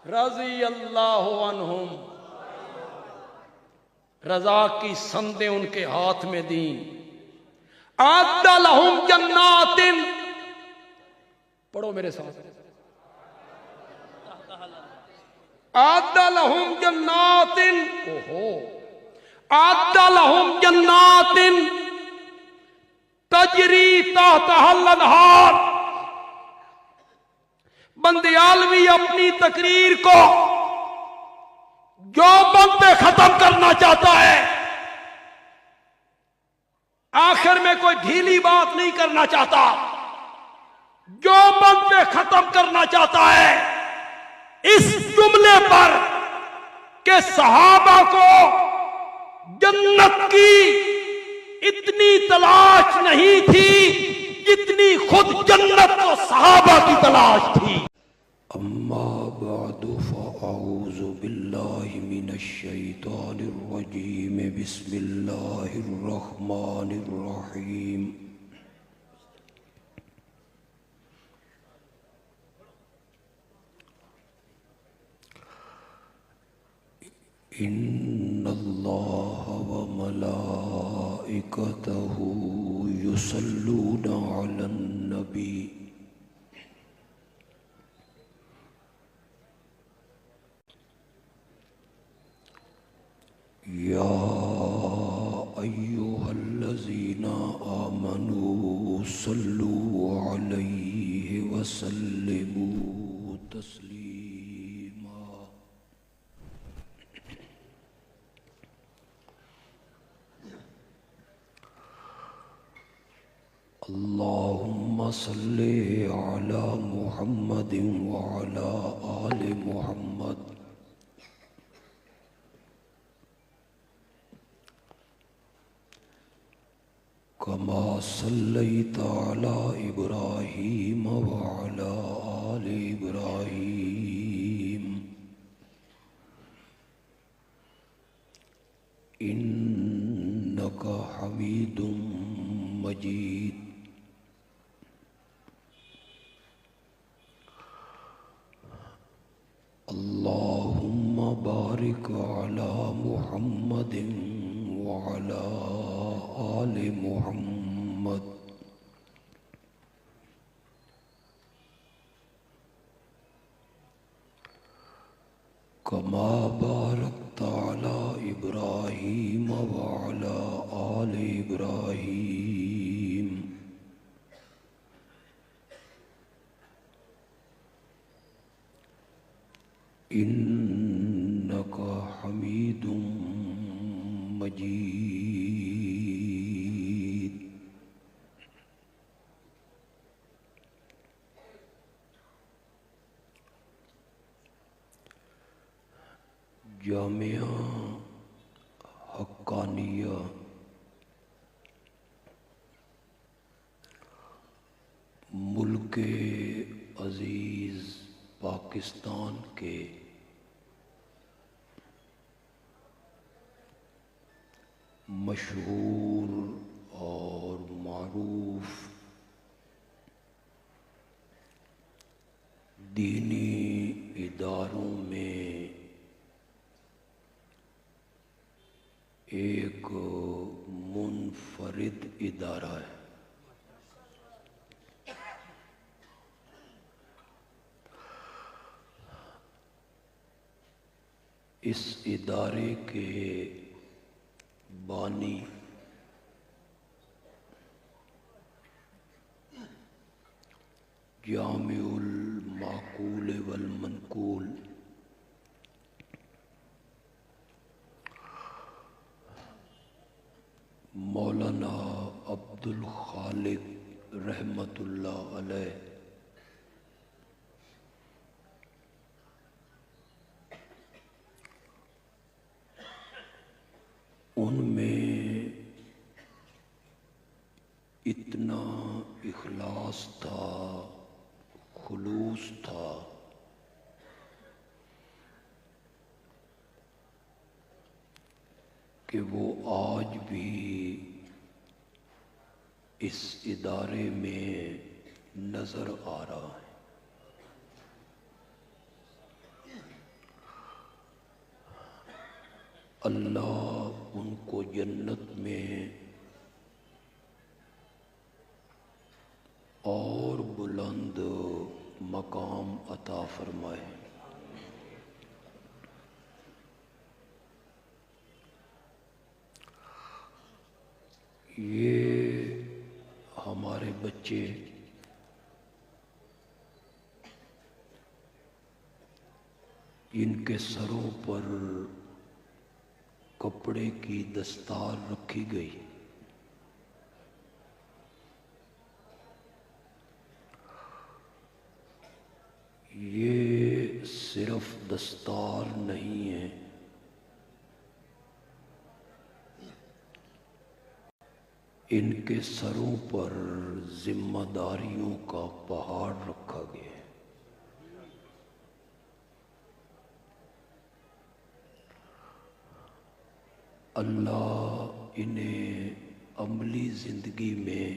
رضی اللہ عنہم، رضا کی سندیں ان کے ہاتھ میں دیں. اعد لہم جنات، پڑھو میرے ساتھ، اعد لہم جنات، اعد لہم جنات تجری تحتہا الانہار. بندیالوی اپنی تقریر کو جو بند پہ ختم کرنا چاہتا ہے، آخر میں کوئی ڈھیلی بات نہیں کرنا چاہتا، جو بند پہ ختم کرنا چاہتا ہے اس جملے پر کہ صحابہ کو جنت کی اتنی تلاش نہیں تھی جتنی خود جنت کو صحابہ کی تلاش تھی. اما بعد فاعوذ باللہ من الشیطان الرجیم، بسم اللہ الرحمن الرحیم. ان اللہ وملائکتہ یصلون علی النبی یا ایہا الذین آمنوا صلوا علیہ وسلموا تسلیما. اللہم صلی علی محمد وعلی آل محمد کما صلیت علی ابراہیم وعلی آل ابراہیم انک حمید مجید. اللہم بارک علی محمد وعلی آل محمد کما بارکت علی ابراہیم وعلی آل ابراہیم انک حمید مجید. جامعہ حقانیہ ملک عزیز پاکستان کے مشہور اور معروف دینی اداروں میں ایک منفرد ادارہ ہے. اس ادارے کے بانی جامع المعقول والمنقول مولانا عبد الخالق رحمت اللہ علیہ ان میں اتنا اخلاص تھا، خلوص تھا کہ وہ آج بھی اس ادارے میں نظر آ رہا ہے. اللہ ان کو جنت میں اور بلند مقام عطا فرمائے۔ یہ ہمارے بچے جن کے سروں پر کپڑے کی دستار رکھی گئی، یہ صرف دستار نہیں ہے، ان کے سروں پر ذمہ داریوں کا پہاڑ رکھا گیا ہے۔ اللہ انہیں عملی زندگی میں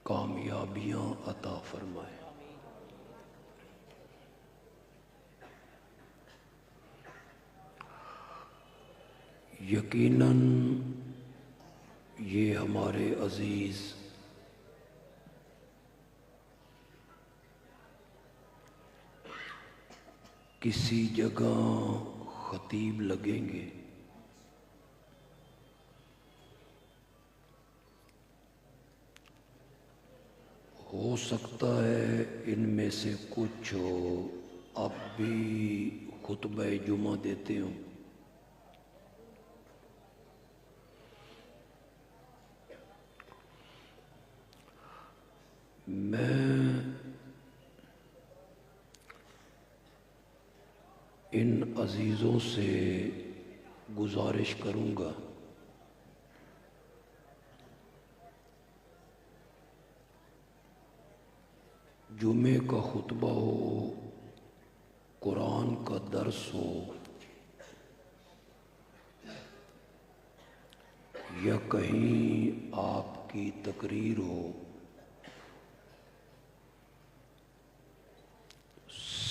کامیابیاں عطا فرمائے۔ یقیناً یہ ہمارے عزیز کسی جگہ خطیب لگیں گے، ہو سکتا ہے ان میں سے کچھ اب بھی خطبہ جمعہ دیتے ہوں، میں ان عزیزوں سے گزارش کروں گا جمعے کا خطبہ ہو، قرآن کا درس ہو، یا کہیں آپ کی تقریر ہو،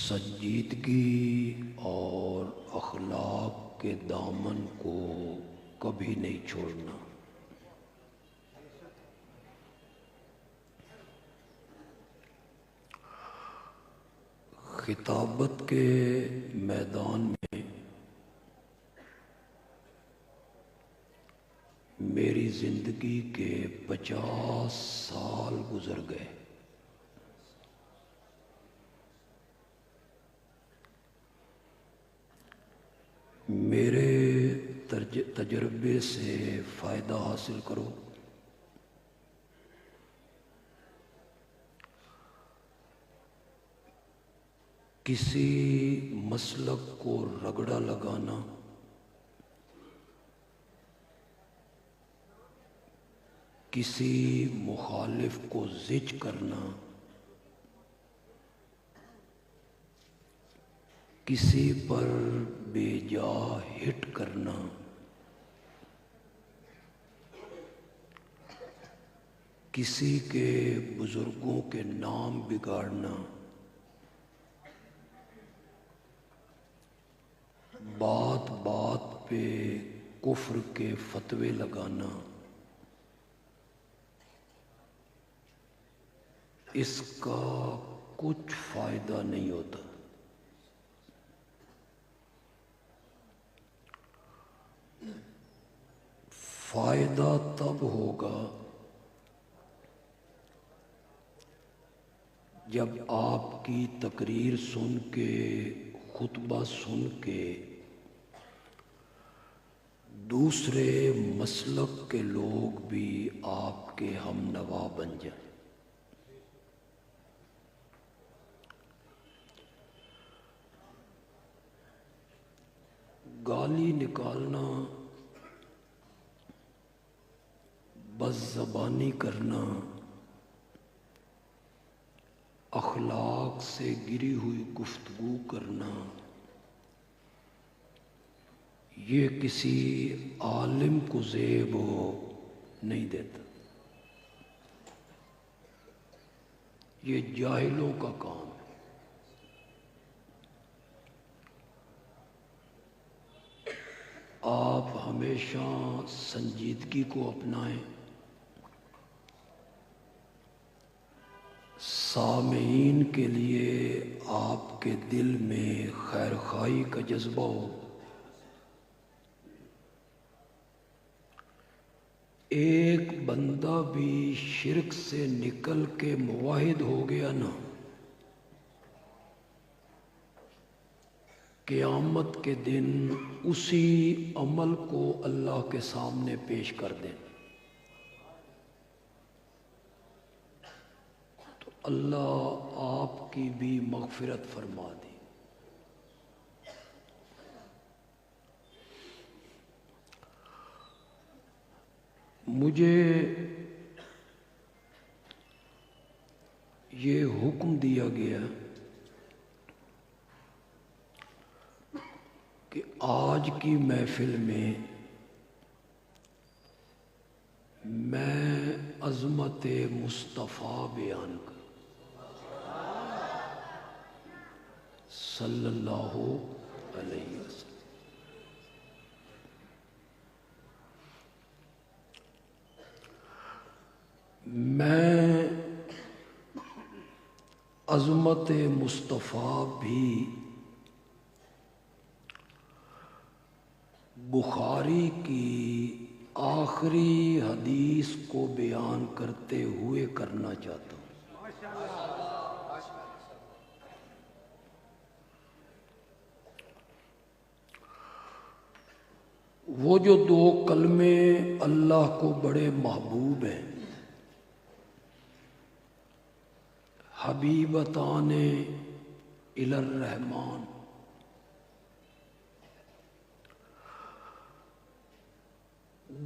سنجیدگی اور اخلاق کے دامن کو کبھی نہیں چھوڑنا۔ خطابت کے میدان میں میری زندگی کے 50 سال گزر گئے۔ میرے تجربے سے فائدہ حاصل کرو، کسی مسلک کو رگڑا لگانا، کسی مخالف کو زج کرنا، کسی پر بے جا ہٹ کرنا، کسی کے بزرگوں کے نام بگاڑنا، بات بات پہ کفر کے فتوے لگانا، اس کا کچھ فائدہ نہیں ہوتا۔ فائدہ تب ہوگا جب آپ کی تقریر سن کے، خطبہ سن کے دوسرے مسلک کے لوگ بھی آپ کے ہم نوا بن جائیں۔ گالی نکالنا، بد زبانی کرنا، اخلاق سے گری ہوئی گفتگو کرنا، یہ کسی عالم کو زیب نہیں دیتا، یہ جاہلوں کا کام ہے۔ ہمیشہ سنجیدگی کو اپنائیں، سامعین کے لیے آپ کے دل میں خیر خواہی کا جذبہ ہو۔ ایک بندہ بھی شرک سے نکل کے موحد ہو گیا نا، قیامت کے دن اسی عمل کو اللہ کے سامنے پیش کر دیں تو اللہ آپ کی بھی مغفرت فرما دے۔ مجھے یہ حکم دیا گیا کہ آج کی محفل میں میں عظمت مصطفیٰ بیان کروں صلی اللہ علیہ وسلم۔ میں عظمت مصطفیٰ بھی بخاری کی آخری حدیث کو بیان کرتے ہوئے کرنا چاہتا ہوں۔ وہ جو دو کلمے اللہ کو بڑے محبوب ہیں، حبیبتان الی الرحمن،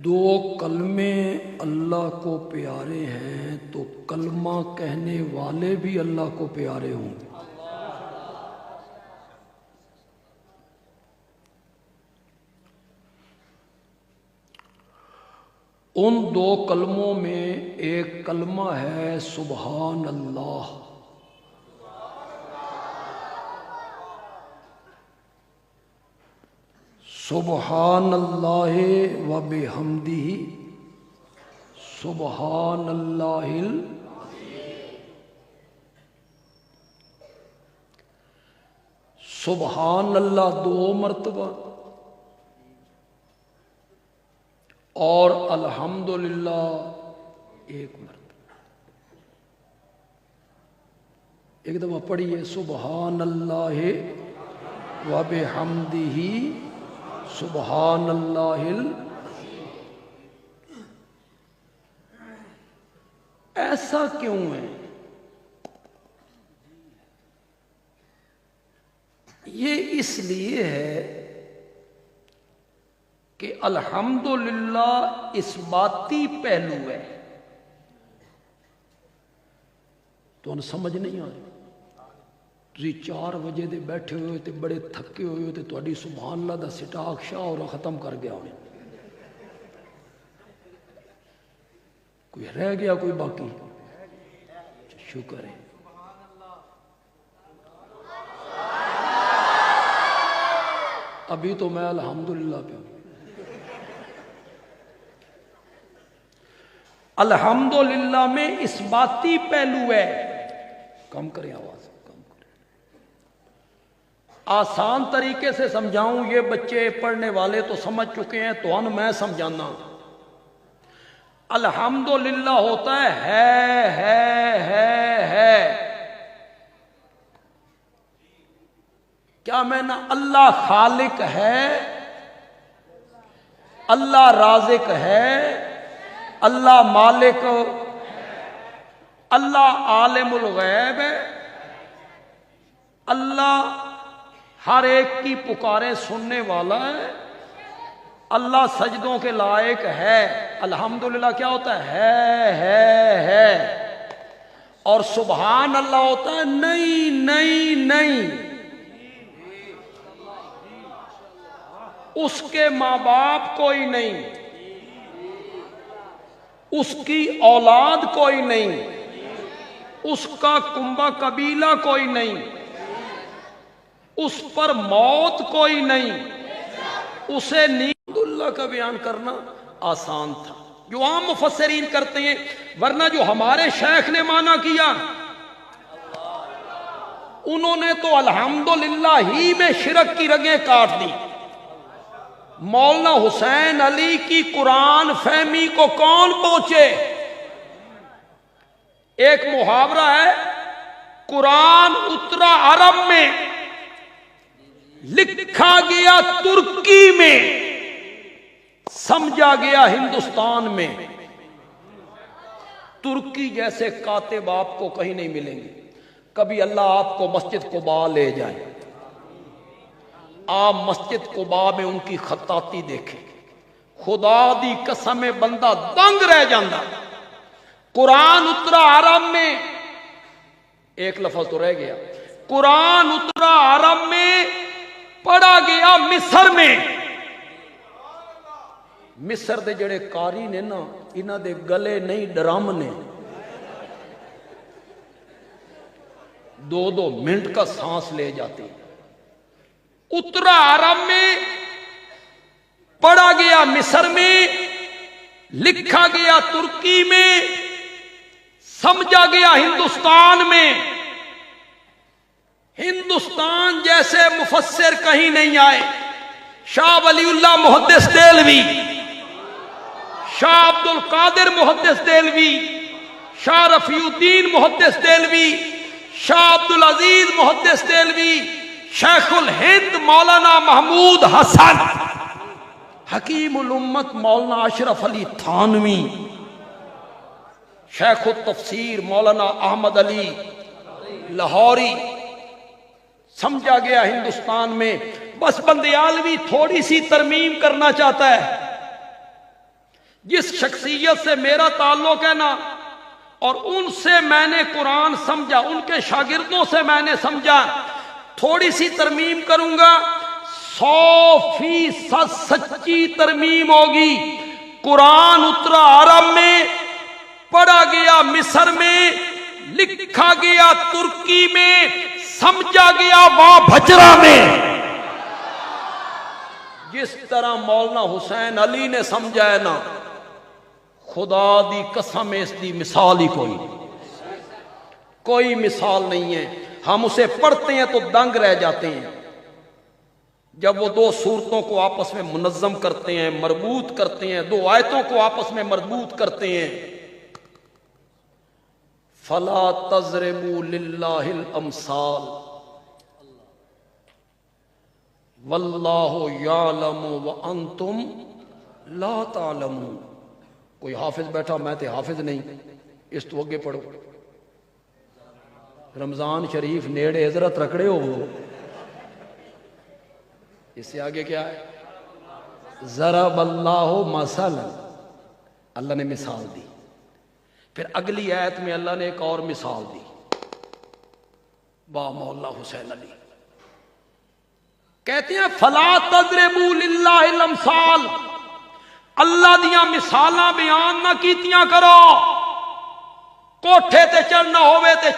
دو کلمے اللہ کو پیارے ہیں تو کلمہ کہنے والے بھی اللہ کو پیارے ہوں گے۔ ان دو کلموں میں ایک کلمہ ہے سبحان اللہ، سبحان اللہ و بحمدہ سبحان اللہ سبحان اللہ 2 مرتبہ اور الحمدللہ 1 مرتبہ۔ ایک دفعہ پڑھیے سبحان اللہ و بحمدہ سبحان اللہ ایسا کیوں ہے؟ یہ اس لیے ہے کہ الحمدللہ اثباتی پہلو ہے، تو ان سمجھ نہیں آ رہی۔ تسی 4 بجے دے بیٹھے ہوئے تے بڑے تھکے ہوئے تے تہاڈی سبحان اللہ دا سٹاک شاہ اور ختم کر گیا ہونے، کوئی رہ گیا کوئی باقی؟ شکر ہے۔ ابھی تو میں الحمدللہ پہ ہوں۔ الحمدللہ میں اثباتی پہلو ہے۔ کم کریں آواز، کم کریں۔ آسان طریقے سے سمجھاؤں، یہ بچے پڑھنے والے تو سمجھ چکے ہیں، تو میں سمجھانا۔ الحمدللہ ہوتا ہے۔ کیا میں نا اللہ خالق ہے، اللہ رازق ہے، اللہ مالک، اللہ عالم الغیب ہے، اللہ ہر ایک کی پکاریں سننے والا ہے، اللہ سجدوں کے لائق ہے۔ الحمدللہ کیا ہوتا ہے اور سبحان اللہ ہوتا ہے نہیں۔ اس کے ماں باپ کوئی نہیں، اس کی اولاد کوئی نہیں، اس کا کنبہ قبیلہ کوئی نہیں، اس پر موت کوئی نہیں، اسے الحمدللہ اللہ کا بیان کرنا آسان تھا، جو عام مفسرین کرتے ہیں، ورنہ جو ہمارے شیخ نے مانا کیا انہوں نے تو الحمدللہ ہی میں شرک کی رگیں کاٹ دی۔ مولانا حسین علی کی قرآن فہمی کو کون پہنچے؟ ایک محاورہ ہے، قرآن اترا عرب میں، لکھا گیا ترکی میں، سمجھا گیا ہندوستان میں۔ ترکی جیسے کاتب آپ کو کہیں نہیں ملیں گے۔ کبھی اللہ آپ کو مسجد قباء لے جائے، آپ مسجد قباء میں ان کی خطاطی دیکھیں، خدا دی قسم بندہ دنگ رہ جاندہ۔ قرآن اترا عرب میں، ایک لفظ تو رہ گیا، قرآن اترا عرب میں، پڑھا گیا مصر میں۔ مصر دے جڑے قاری نے نا، انہاں دے گلے نہیں ڈرم نے، 2 منٹ کا سانس لے جاتے۔ اترا عرب میں، پڑھا گیا مصر میں، لکھا گیا ترکی میں، سمجھا گیا ہندوستان میں۔ ہندوستان جیسے مفسر کہیں نہیں آئے۔ شاہ ولی اللہ محدث دہلوی، شاہ عبد القادر محدث دہلوی، شاہ رفیع الدین محدث دہلوی، شاہ عبد العزیز محدث دہلوی، شیخ الہند مولانا محمود حسن، حکیم الامت مولانا اشرف علی تھانوی، شیخ التفسیر مولانا احمد علی لاہوری، سمجھا گیا ہندوستان میں۔ بس بندیالوی تھوڑی سی ترمیم کرنا چاہتا ہے۔ جس شخصیت سے میرا تعلق ہے نا، اور ان سے میں نے قرآن سمجھا، ان کے شاگردوں سے میں نے سمجھا، تھوڑی سی ترمیم کروں گا، 100% سچی ترمیم ہوگی۔ قرآن اترا عرب میں، پڑھا گیا مصر میں، لکھا گیا ترکی میں، سمجھا گیا وہاں بھچرا میں۔ جس طرح مولانا حسین علی نے سمجھا ہے نا، خدا دی قسم اس دی مثال ہی کوئی مثال نہیں ہے۔ ہم اسے پڑھتے ہیں تو دنگ رہ جاتے ہیں۔ جب وہ 2 صورتوں کو آپس میں منظم کرتے ہیں، مربوط کرتے ہیں، 2 آیتوں کو آپس میں مربوط کرتے ہیں، فَلَا تَضْرِبُوا لِلَّهِ الْأَمْثَالَ وَاللَّهُ يَعْلَمُ وَأَنْتُمْ لَا تَعْلَمُونَ۔ کوئی حافظ بیٹھا، میں تے حافظ نہیں، اس تو اگے پڑھو۔ رمضان شریف نیڑے حضرت رکھڑے ہو، وہ اس سے آگے کیا ہے؟ ضرب اللہ مثلا، اللہ نے مثال دی۔ پھر اگلی آیت میں اللہ نے ایک اور مثال دی، با مولا حسین علی کہتے ہیں فلا تضربوا للہ الامثال، اللہ دیاں مثالاں بیان نہ کیتیاں کرو۔ کوٹھے تے چڑھنا ہوئے تے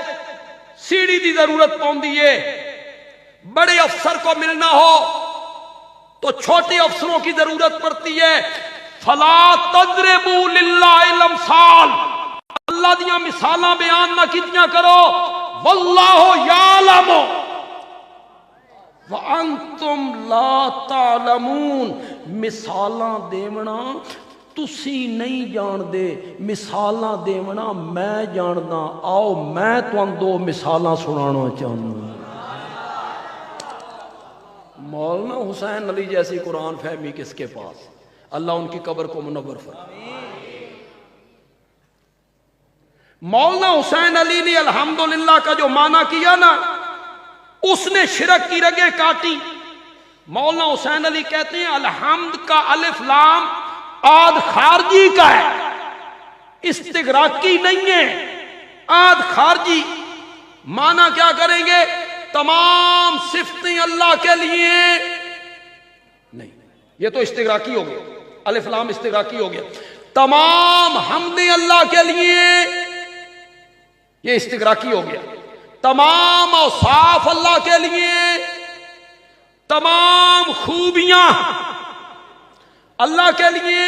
سیڑھی دی ضرورت پوندی ہے، بڑے افسر کو ملنا ہو تو چھوٹے افسروں کی ضرورت پڑتی ہے۔ فلا تضربوا للہ الامثال، اللہ دیاں مثالاں بیان نہ کیتیاں کرو۔ واللہ یعلم وَأَنْتُمْ لَا تَعْلَمُونَ، مثالاں دیونا تسی نہیں جان دے، مثالاں دیونا میں جاندا۔ آؤ میں تُہاں 2 مثالاں سنانا چاہنا۔ مولانا حسین علی جیسی قرآن فہمی کس کے پاس؟ اللہ ان کی قبر کو منور فرمائے۔ مولانا حسین علی نے الحمدللہ کا جو معنی کیا نا، اس نے شرک کی رگیں کاٹی۔ مولانا حسین علی کہتے ہیں الحمد کا الف لام آد خارجی کا ہے، استغراقی نہیں ہے، آد خارجی۔ معنی کیا کریں گے؟ تمام صفتیں اللہ کے لیے نہیں، یہ تو استغراقی ہو گیا، الف لام استغراقی ہو گیا۔ تمام حمدیں اللہ کے لیے، یہ استغراقی ہو گیا۔ تمام اوصاف اللہ کے لیے، تمام خوبیاں اللہ کے لیے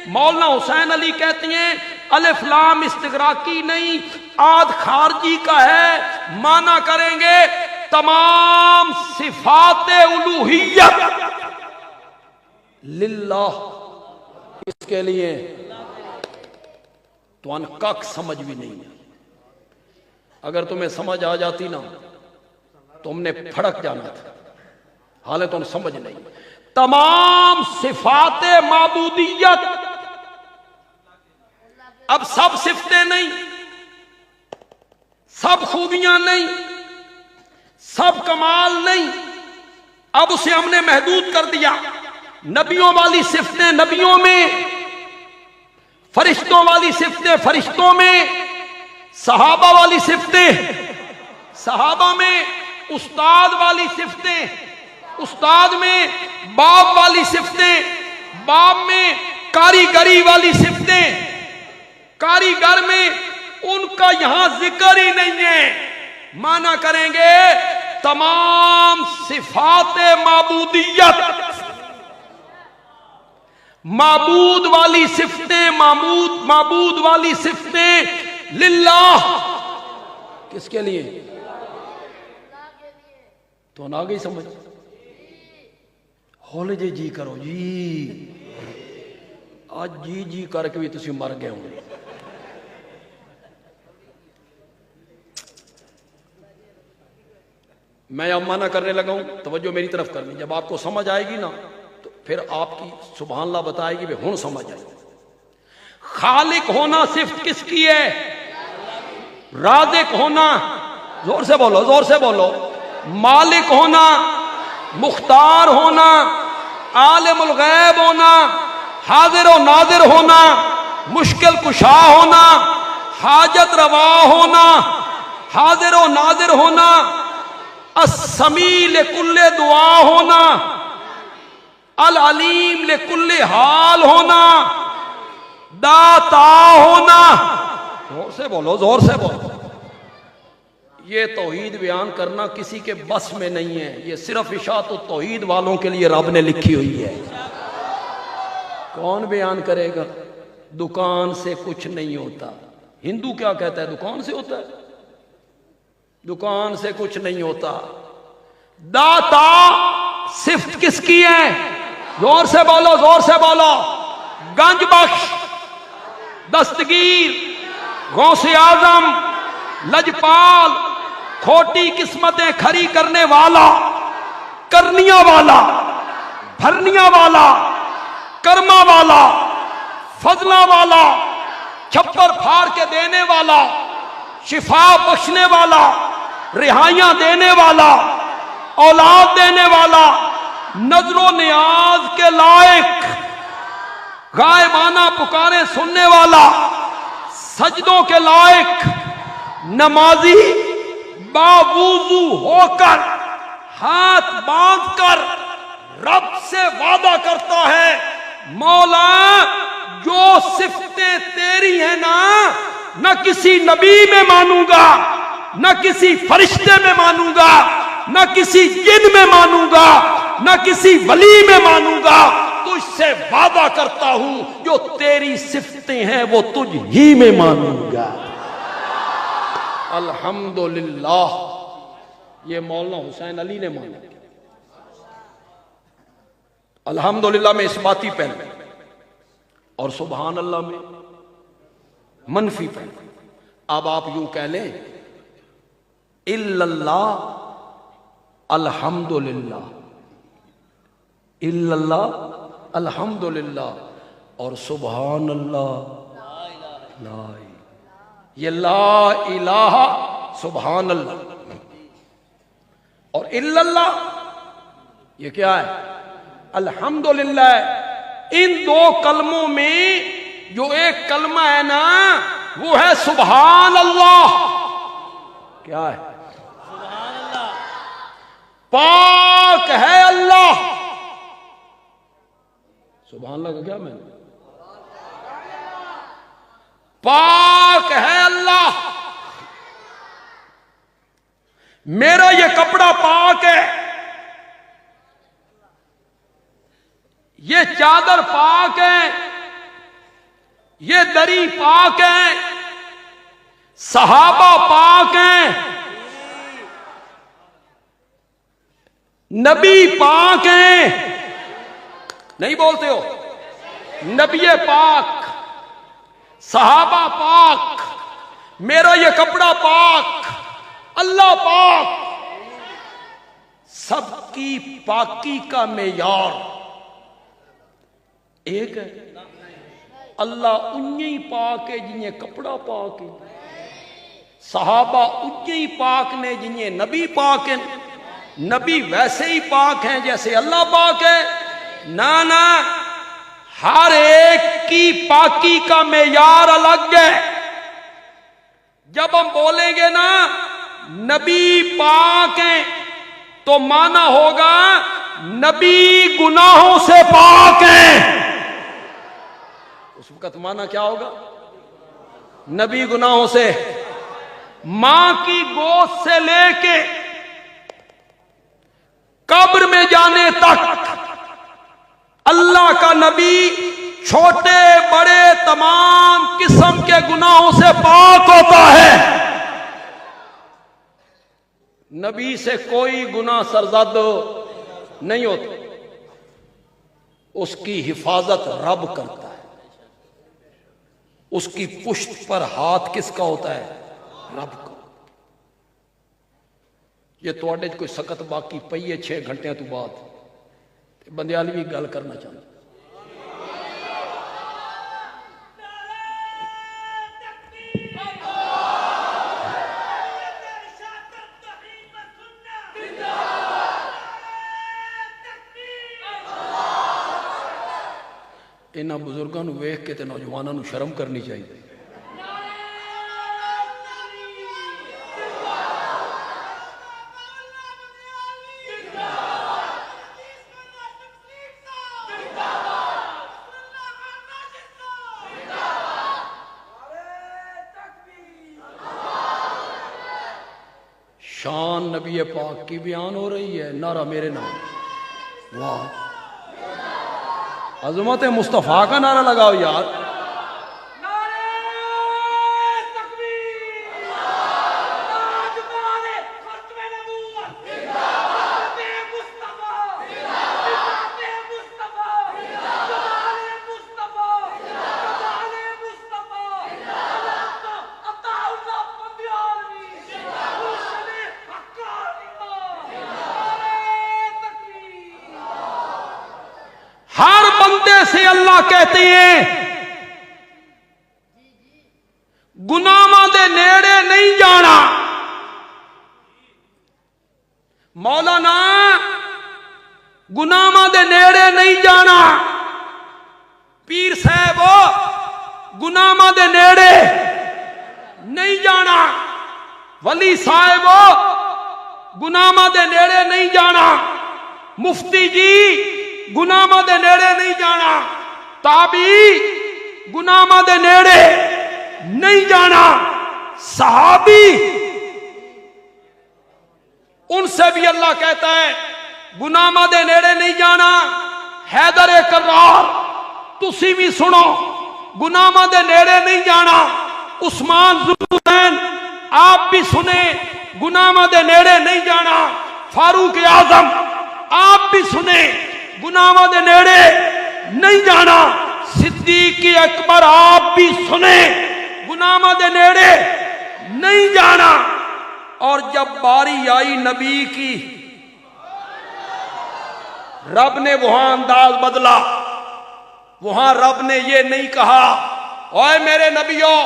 مولانا حسین علی کہتے ہیں الف لام استغراقی نہیں، آد خارجی کا ہے، مانا کریں گے تمام صفات الوہیت للہ، اس کے لیے تو ان کک سمجھ بھی نہیں ہے۔ اگر تمہیں سمجھ آ جاتی نا تم نے پھڑک جانا تھا، حالانکہ تم سمجھ نہیں۔ تمام صفات معبودیت، اب سب صفتیں نہیں، سب خوبیاں نہیں، سب کمال نہیں، اب اسے ہم نے محدود کر دیا۔ نبیوں والی صفتیں نبیوں میں، فرشتوں والی صفتیں فرشتوں میں، صحابہ والی صفتیں صحابہ میں، استاد والی صفتیں استاد میں، باپ والی صفتیں باپ میں، کاریگری والی صفتیں کاریگر میں، ان کا یہاں ذکر ہی نہیں ہے۔ مانا کریں گے تمام صفات معبودیت، معبود والی صفتیں معبود والی صفتیں للہ، کس کے لیے؟ تو نہ گئی سمجھ؟ ہول جی کرو جی، آج جی کر کے بھی تسی مر گئے ہوں۔ میں اب منع کرنے لگا ہوں، توجہ میری طرف کرنی، جب آپ کو سمجھ آئے گی نا تو پھر آپ کی سبحان اللہ بتائے گی، ہوں سمجھ آئے گی۔ خالق ہونا صفت کس کی ہے؟ رازق ہونا، زور سے بولو زور سے بولو، مالک ہونا، مختار ہونا، عالم الغیب ہونا، حاضر و ناظر ہونا، مشکل کشا ہونا، حاجت روا ہونا، حاضر و ناظر ہونا، السمیع لکل دعا ہونا، العلیم لکل حال ہونا، داتا ہونا، زور سے بولو زور سے بولو۔ یہ توحید بیان کرنا کسی کے بس میں نہیں ہے، یہ صرف اشاعت التوحید والوں کے لیے رب نے لکھی ہوئی ہے۔ کون بیان کرے گا؟ دکان سے کچھ نہیں ہوتا۔ ہندو کیا کہتا ہے؟ دکان سے ہوتا ہے، دکان سے کچھ نہیں ہوتا۔ داتا صفت کس کی ہے؟ زور سے بولو زور سے بولو۔ گنج بخش، دستگیر، غوث اعظم، لجپال، کھوٹی قسمتیں کھری کرنے والا، کرنیاں والا، بھرنیاں والا، کرما والا، فضلہ والا، چھپر پھاڑ کے دینے والا، شفا بخشنے والا، رہائیاں دینے والا، اولاد دینے والا، نظر و نیاز کے لائق، غائبانہ پکارے سننے والا، سجدوں کے لائق، نمازی باوضو ہو کر ہاتھ باندھ کر رب سے وعدہ کرتا ہے، مولا جو صفتیں تیری ہیں نا، نہ کسی نبی میں مانوں گا، نہ کسی فرشتے میں مانوں گا، نہ کسی جن میں مانوں گا، نہ کسی ولی میں مانوں گا، تجھ سے وعدہ کرتا ہوں جو تیری صفتیں ہیں وہ تجھ ہی میں مانوں گا۔ الحمدللہ، یہ مولانا حسین علی نے مانا۔ الحمدللہ میں اس باتی پہلے اور سبحان اللہ میں منفی پہلے۔ اب آپ یوں کہہ لیں الا اللہ الحمدللہ، الا اللہ الحمدللہ، اور سبحان اللہ لا الہ، یہ لا الہ سبحان اللہ اور الا اللہ یہ کیا ہے؟ الحمدللہ۔ ان دو کلموں میں جو ایک کلمہ ہے نا وہ ہے سبحان اللہ۔ کیا ہے؟ سبحان اللہ۔ پاک ہے اللہ۔ سبحان اللہ کا کیا میں؟ پاک ہے اللہ۔ میرا یہ کپڑا پاک ہے، یہ چادر پاک ہے، یہ دری پاک ہے، صحابہ پاک ہیں، نبی پاک ہیں، نہیں بولتے ہو؟ نبی پاک، صحابہ پاک، میرا یہ کپڑا پاک، اللہ پاک، سب کی پاکی کا معیار ایک ہے۔ اللہ انہی پاک ہے جنہیں کپڑا پاک ہے، صحابہ انہی پاک نے جنہیں نبی پاک ہیں، نبی ویسے ہی پاک ہیں جیسے اللہ پاک ہے؟ نہ، ہر ایک کی پاکی کا معیار الگ ہے۔ جب ہم بولیں گے نا نبی پاک ہیں تو معنی ہوگا نبی گناہوں سے پاک ہیں۔ اس وقت معنی کیا ہوگا؟ نبی گناہوں سے، ماں کی گود سے لے کے قبر میں جانے تک اللہ کا نبی چھوٹے بڑے تمام قسم کے گناہوں سے پاک ہوتا ہے۔ نبی سے کوئی گناہ سرزد نہیں ہوتا، اس کی حفاظت رب کرتا ہے، اس کی پشت پر ہاتھ کس کا ہوتا ہے؟ رب کا۔ یہ تواڈے کوئی سکت باقی پئی ہے 6 گھنٹے تو بعد بندیالی بھی گل کرنا چاہتا۔ انہاں بزرگاں نو ویکھ کے تے نوجواناں نو شرم کرنی چاہیے۔ شان نبی پاک کی بیان ہو رہی ہے، نعرہ میرے نام، واہ، عظمت مصطفیٰ کا نعرہ لگاؤ یار۔ ہر بندے سے اللہ کہتے ہیں گناہاں دے نیڑے نہیں جانا۔ مولانا گناہاں دے نیڑے نہیں جانا، پیر صاحب گناہاں دے نیڑے نہیں جانا، ولی صاحب گناہاں دے نیڑے نہیں جانا، مفتی جی گناہاں دے نیڑے نہیں جانا، تابعی گناہاں دے نیڑے نہیں جانا، صحابی ان سے بھی اللہ کہتا ہے گناہاں دے نیڑے نہیں جانا۔ حیدر کرار تسی بھی سنو، گناہاں دے نیڑے نہیں جانا۔ عثمان ذوالنورین آپ بھی سنیں، گناہاں دے نیڑے نہیں جانا۔ فاروق اعظم آپ بھی سنیں، گناہاں دے نیڑے نہیں جانا۔ صدیق اکبر آپ بھی سنیں، گناہاں دے نیڑے نہیں جانا۔ اور جب باری آئی نبی کی، رب نے وہاں انداز بدلا، وہاں رب نے یہ نہیں کہا اوے میرے نبیوں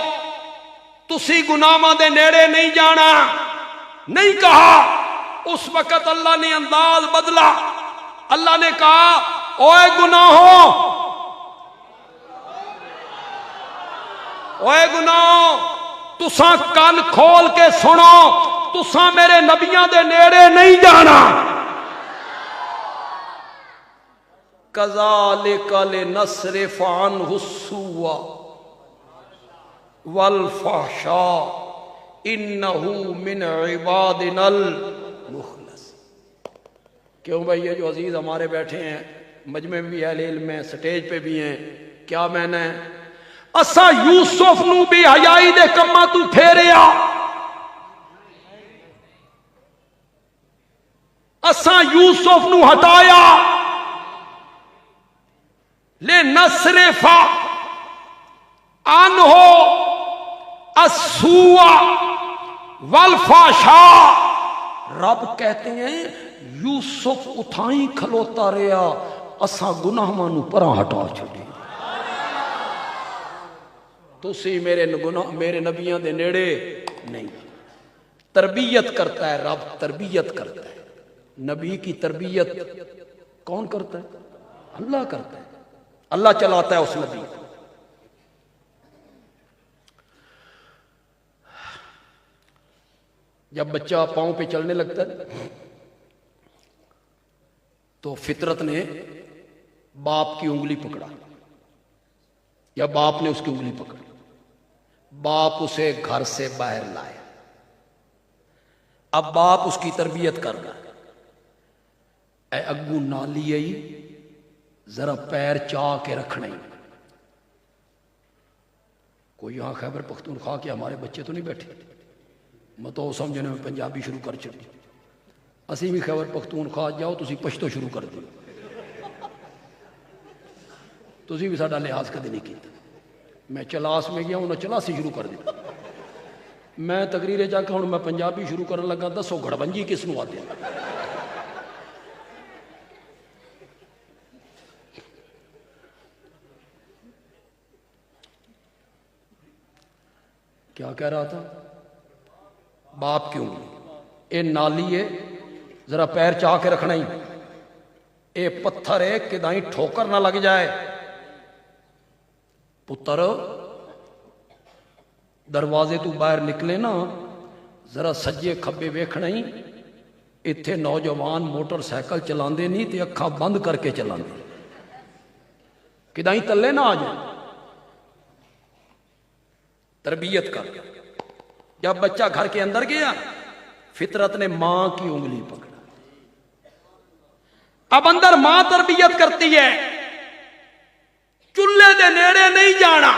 تسی گناہاں دے نیڑے نہیں جانا، نہیں کہا۔ اس وقت اللہ نے انداز بدلا، اللہ نے کہا اوے گناہوں، اوے گناہوں تساں کان کھول کے سنو، تساں میرے نبیاں دے نیڑے نہیں جانا۔ کذالک لنصرف عنہ السوء والفحشاء انہ من عبادنا المخلص۔ کیوں بھائی یہ جو عزیز ہمارے بیٹھے ہیں مجمع میں بھی اہل علم ہیں، سٹیج پہ بھی ہیں. کیا میں نے اسا یوسف نو بھی حیائی دے کما تو پھیریا، اسا یوسف نو ہٹایا، لے نصرف عنہ السوء والفحشاء. رب کہتے ہیں یوسف اتھائیں کھلوتا رہا، اساں گناہاں نو پراں ہٹا چھڈی. تسی میرے نبیاں دے نیڑے نہیں. تربیت کرتا ہے رب، تربیت کرتا ہے. نبی کی تربیت کون کرتا ہے؟ اللہ کرتا ہے. اللہ چلاتا ہے اس نبی کو. جب بچہ پاؤں پہ چلنے لگتا ہے تو فطرت نے باپ کی انگلی پکڑا یا باپ نے اس کی انگلی پکڑی، باپ اسے گھر سے باہر لایا. اب باپ اس کی تربیت کر رہا ہے. اے اگو نالی آئی ذرا پیر چاہ کے رکھنا ہی. کوئی یہاں خیبر پختونخوا کے ہمارے بچے تو نہیں بیٹھے، میں تو سمجھنے میں پنجابی شروع کر چکی. اسی بھی خیبر پختونخوا جاؤ تسی پشتو شروع کر دیو، تسی بھی ساڈا لحاظ کدی نہیں کیتا. میں چلاس میں گیا انہیں چلاسی شروع کر دی. میں تقریر جا کے ہوں میں پنجابی شروع کرنے لگا، دسو گھڑبنجی کس نو آتے ہیں؟ کیا کہہ رہا تھا؟ باپ کی انگلی، اے نالی ہے ذرا پیر چاہ کے رکھنا ہی، اے پتھر ہے کہ دائیں ٹھوکر نہ لگ جائے. پتر دروازے تو باہر نکلے نا ذرا سجے کھبے ویکھنا ہی. اتھے نوجوان موٹر سائیکل چلاندے نہیں تے اکھاں بند کر کے چلاندے کہ دائیں تلے نہ آ جائیں. تربیت کر. جب بچہ گھر کے اندر گیا فطرت نے ماں کی انگلی پکڑا. اب اندر ماں تربیت کرتی ہے، چولہے دے نیڑے نہیں جانا،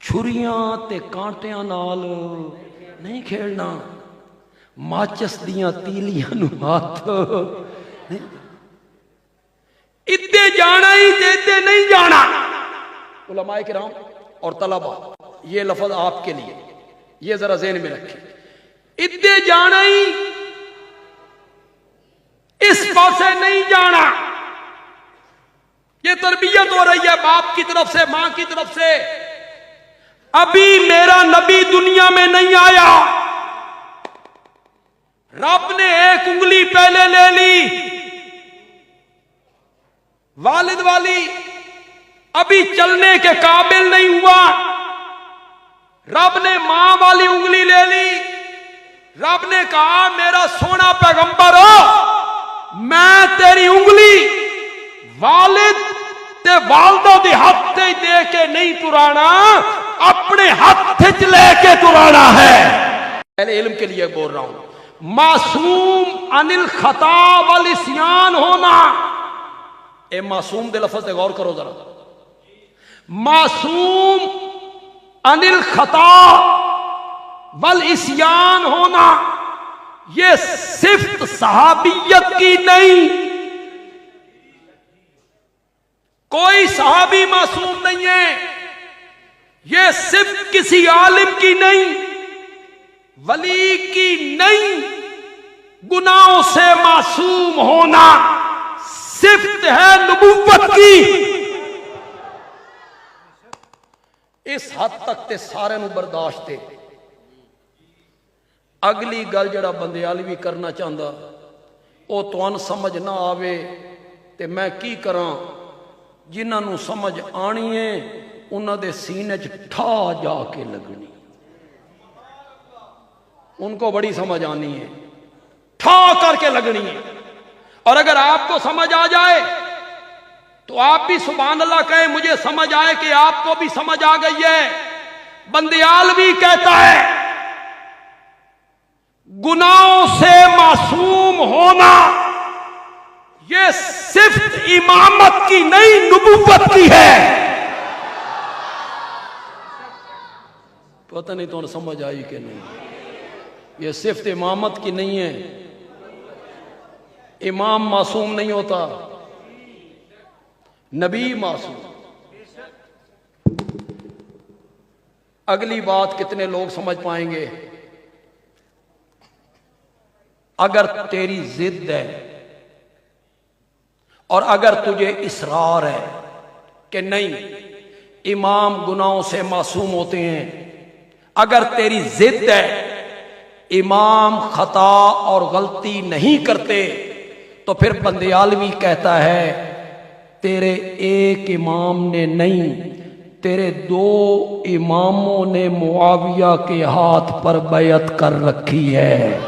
چھریاں تے کانٹیاں نال نہیں کھیلنا، ماچس دیاں تیلیاں نو ہاتھ ادھے جانا ہی تے ادھے نہیں جانا. علماء کرام اور طلبہ یہ لفظ آپ کے لیے، یہ ذرا ذہن میں رکھیں. ادھے جانا ہی، اس پاسے نہیں جانا. یہ تربیت ہو رہی ہے باپ کی طرف سے، ماں کی طرف سے. ابھی میرا نبی دنیا میں نہیں آیا، رب نے ایک انگلی پہلے لے لی والد والی، ابھی چلنے کے قابل نہیں ہوا، رب نے ماں والی انگلی لے لی. رب نے کہا میرا سونا پیغمبر ہو، میں تیری انگلی والد تے والدہ دی ہاتھ تے دے کے نہیں ترانا، اپنے ہاتھ لے کے ترانا ہے. اہل علم کے لیے بول رہا ہوں. معصوم عن الخطا والعصیان ہونا. اے معصوم دے لفظ تے غور کرو ذرا. معصوم عن الخطا والعصیان ہونا یہ صفت صحابیت کی نہیں. کوئی صحابی معصوم نہیں ہے، یہ صفت کسی عالم کی نہیں، ولی کی نہیں. گناہوں سے معصوم ہونا صفت ہے نبوت کی. اس حد تک تے سارے نو برداشت ہے. اگلی گل جڑا بندیال بھی کرنا چاہتا او توان سمجھ نہ آوے تے میں کی کراں. جنہاں نو سمجھ آنی ہے انہاں دے سینے چ ٹھا جا کے لگنی. ان کو بڑی سمجھ آنی ہے، ٹھا کر کے لگنی ہے. اور اگر آپ کو سمجھ آ جائے تو آپ بھی سبحان اللہ کہیں، مجھے سمجھ آئے کہ آپ کو بھی سمجھ آ گئی ہے. بندیال بھی کہتا ہے گناہوں سے معصوم ہونا یہ صفت امامت کی نہیں نبوت کی ہے. پتہ نہیں تو سمجھ آئی کہ نہیں. یہ صفت امامت کی نہیں ہے. امام معصوم نہیں ہوتا، نبی معصوم. اگلی بات کتنے لوگ سمجھ پائیں گے؟ اگر تیری ضد ہے اور اگر تجھے اصرار ہے کہ نہیں امام گناہوں سے معصوم ہوتے ہیں، اگر تیری ضد ہے امام خطا اور غلطی نہیں کرتے، تو پھر بندیالوی کہتا ہے تیرے ایک امام نے نہیں، تیرے دو اماموں نے معاویہ کے ہاتھ پر بیعت کر رکھی ہے.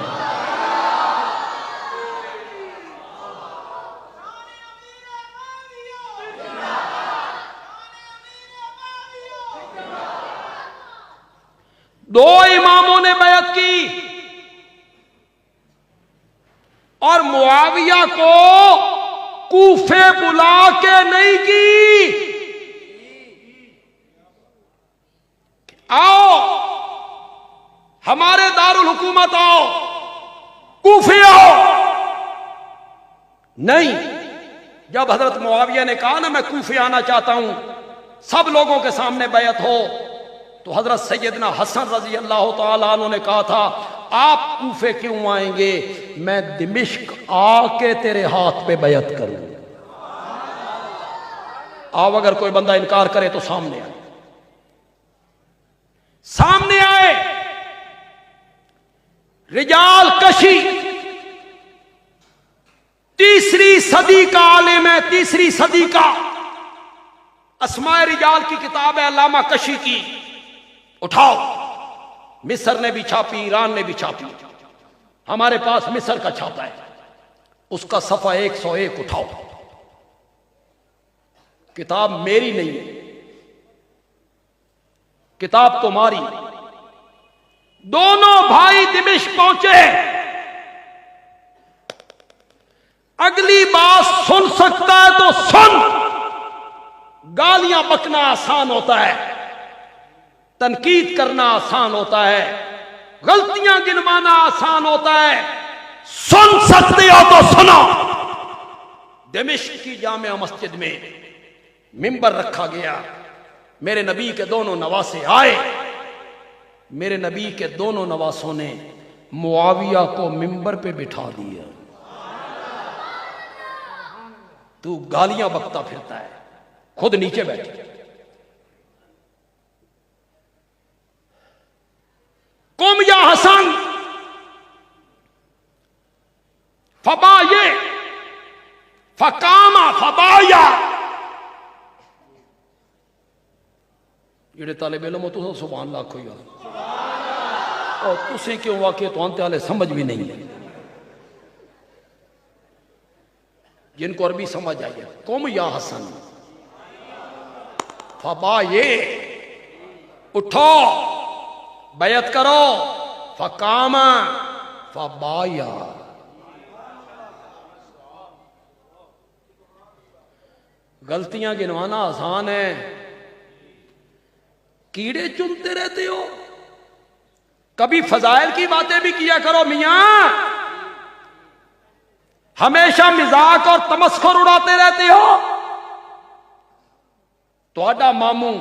دو اماموں نے بیعت کی اور معاویہ کو کوفے بلا کے نہیں کی. آؤ ہمارے دارالحکومت آؤ، کوفے آؤ. نہیں، جب حضرت معاویہ نے کہا نا میں کوفے آنا چاہتا ہوں، سب لوگوں کے سامنے بیعت ہو، تو حضرت سیدنا حسن رضی اللہ تعالیٰ عنہ نے کہا تھا آپ کوفے کیوں آئیں گے، میں دمشق آ کے تیرے ہاتھ پہ بیعت کروں. آؤ اگر کوئی بندہ انکار کرے تو سامنے آئے. سامنے آئے. رجال کشی تیسری صدی کا عالم ہے، تیسری صدی کا. اسماء رجال کی کتاب ہے علامہ کشی کی، اٹھاؤ. مصر نے بھی چھاپی، ایران نے بھی چھاپی، ہمارے پاس مصر کا چھاپا ہے، اس کا صفحہ 101 اٹھاؤ. کتاب میری نہیں، کتاب تمہاری. دونوں بھائی دمشق پہنچے. اگلی بات سن سکتا ہے تو سن. گالیاں بکنا آسان ہوتا ہے، تنقید کرنا آسان ہوتا ہے، غلطیاں گنوانا آسان ہوتا ہے. سن سکتے ہو تو سنو. دمشق کی جامع مسجد میں ممبر رکھا گیا. میرے نبی کے دونوں نواسے آئے. میرے نبی کے دونوں نواسوں نے معاویہ کو ممبر پہ بٹھا دیا. تو گالیاں بکتا پھرتا ہے، خود نیچے بیٹھے. قم یا حسن فبایا فقام فبایا. جڑے طالب علم ہو تو سبحان اللہ کھوئی گا، اور تسی کیوں واقع تو انتے والے سمجھ بھی نہیں ہے، جن کو عربی سمجھ آئی ہے. قم یا حسن فبایا، اٹھو بیعت کرو. فقام فبایا. غلطیاں گنوانا آسان ہے، کیڑے چنتے رہتے ہو. کبھی فضائل کی باتیں بھی کیا کرو میاں، ہمیشہ مذاق اور تمسخر اڑاتے رہتے ہو. تہاڈا ماموں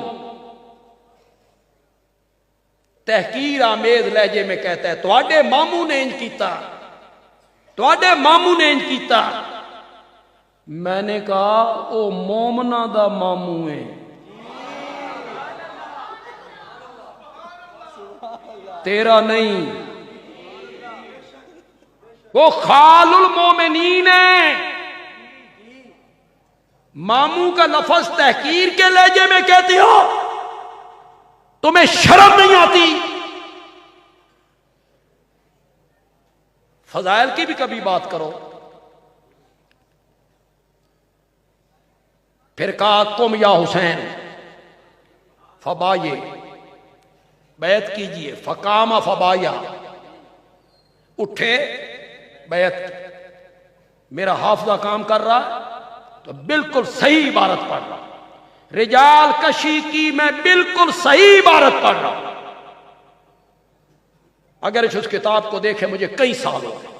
تحقیر آمیز لہجے میں کہتا ہے تواڈے ماموں نے انج کیتا، تواڈے ماموں نے انج کیتا. میں نے کہا او مومنہ دا ماموں ہے، تیرا نہیں. وہ خال المومنین ہے. ماموں کا لفظ تحقیر کے لہجے میں کہتے ہو، تمہیں شرم نہیں آتی؟ فضائل کی بھی کبھی بات کرو. پھر کہا قم یا حسین فبایا، بیعت کیجئے. فقام فبایا، اٹھے بیعت. میرا حافظہ کام کر رہا ہے تو بالکل صحیح عبارت پڑھ رہا ہوں، رجال کشی کی میں بالکل صحیح عبارت پڑھ رہا ہوں۔ اگر اس کتاب کو دیکھے مجھے کئی سال ہو گئے۔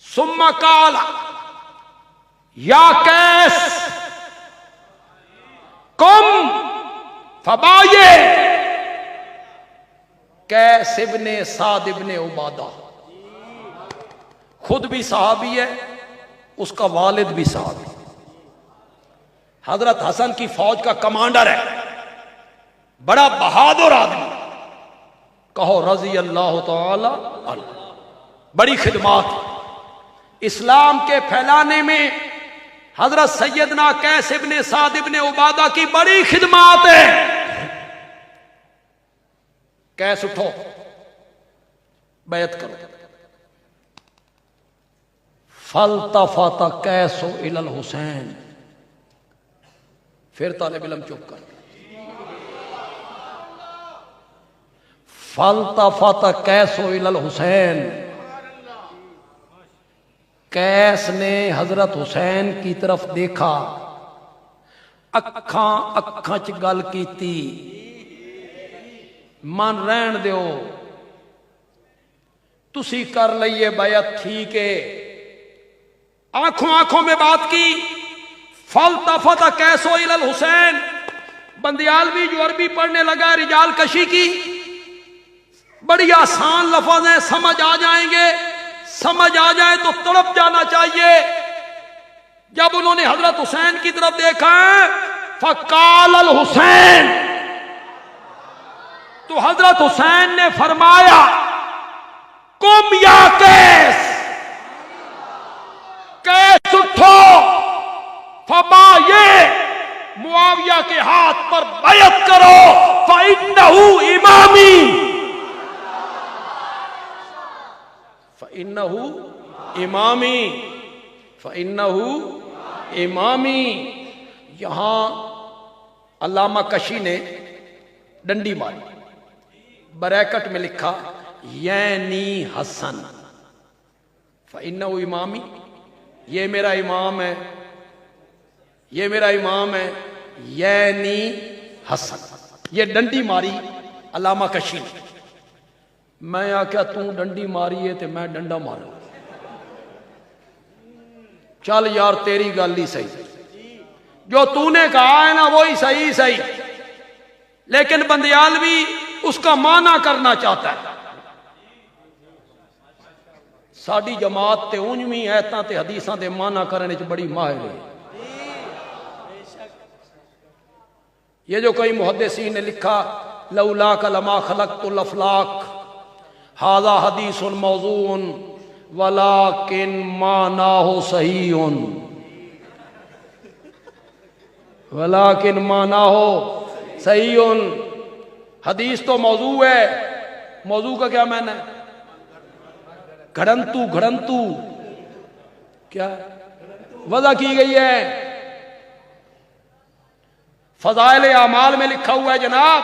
ثم قال یا کیس قم فبایع، کیس ابن سعد ابن عبادہ خود بھی صحابی ہے، اس کا والد بھی صحابی، حضرت حسن کی فوج کا کمانڈر ہے، بڑا بہادر آدمی، کہو رضی اللہ تعالی عنہ، بڑی خدمات اسلام کے پھیلانے میں حضرت سیدنا قیس ابن سعد ابن عبادہ کی بڑی خدمات ہے۔ قیس اٹھو بیعت کرو، فالتفت قیس الی الحسین، پھر طالب علم چپ کر، فالتفت قیس الی الحسین، قیس نے حضرت حسین کی طرف دیکھا، اکھاں اکھاں چ گل کیتی، من رہن دیو تسی کر لئیے بیعت ٹھیک ہے، آنکھوں آنکھوں میں بات کی۔ فالتفت قیس الی الحسین، بندیالوی جو عربی پڑھنے لگا رجال کشی کی، بڑی آسان لفظ ہیں، سمجھ آ جائیں گے، سمجھ آ جائے تو تڑپ جانا چاہیے۔ جب انہوں نے حضرت حسین کی طرف دیکھا فقال الحسین، تو حضرت حسین نے فرمایا قم یا قیس، قیس اٹھو، فبایع، معاویہ کے ہاتھ پر بیعت کرو، فإنہ امامی، فإنہ امامی، فإنہ امامی۔ یہاں علامہ کشی نے ڈنڈی ماری، بریکٹ میں لکھا یعنی حسن، فإنہ امامی، یہ میرا امام ہے، یہ میرا امام ہے، یعنی حسن، یہ ڈنڈی ماری علامہ کشی نے۔ میں آکھیا توں ڈنڈی ماری ہے تے میں ڈنڈا مارا، چل یار تیری گل ہی صحیح، جو تو نے کہا ہے نا وہی صحیح صحیح، لیکن بندیالوی اس کا معنی کرنا چاہتا ہے۔ ساڈی جماعت تے اونجویں ایتاں تے حدیثاں دے معنی کرنے وچ بڑی ماہر ہے۔ یہ جو کئی محدثین نے لکھا لولاک لما خلقت الافلاک، ھذا حدیث موضوع ولکن معناہ صحیح، ولکن معناہ صحیح، حدیث تو موضوع ہے، موضوع کا کیا معنی ہے؟ گھڑنتو، گھڑنتو کیا وضع کی گئی ہے، فضائل اعمال میں لکھا ہوا ہے جناب۔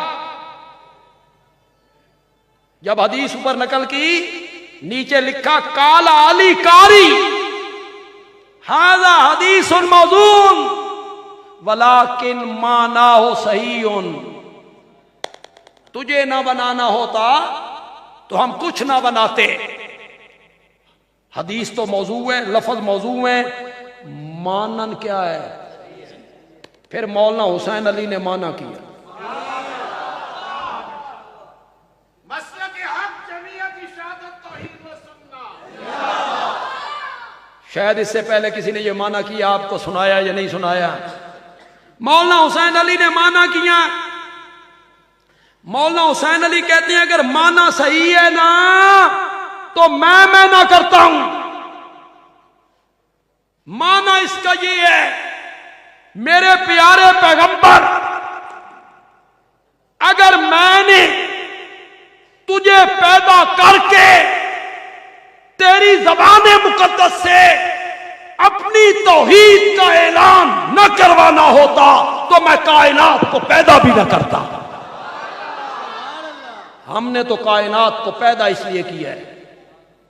جب حدیث اوپر نقل کی نیچے لکھا قال علی قاری ھذا حدیث موضوع ولکن معناہ صحیح، تجھے نہ بنانا ہوتا تو ہم کچھ نہ بناتے، حدیث تو موضوع ہے، لفظ موضوع ہے، مانن کیا ہے؟ پھر مولانا حسین علی نے مانا کیا، شاید اس سے پہلے کسی نے یہ مانا کیا، آپ کو سنایا یا نہیں سنایا؟ مولانا حسین علی نے مانا کیا۔ مولانا حسین علی کہتے ہیں اگر مانا صحیح ہے نا تو میں نہ کرتا ہوں، مانا اس کا یہ ہے میرے پیارے پیغمبر، اگر میں نے تجھے پیدا کر کے تیری زبان مقدس سے اپنی توحید کا اعلان نہ کروانا ہوتا تو میں کائنات کو پیدا بھی نہ کرتا۔ ہم نے تو کائنات کو پیدا اس لیے کیا ہے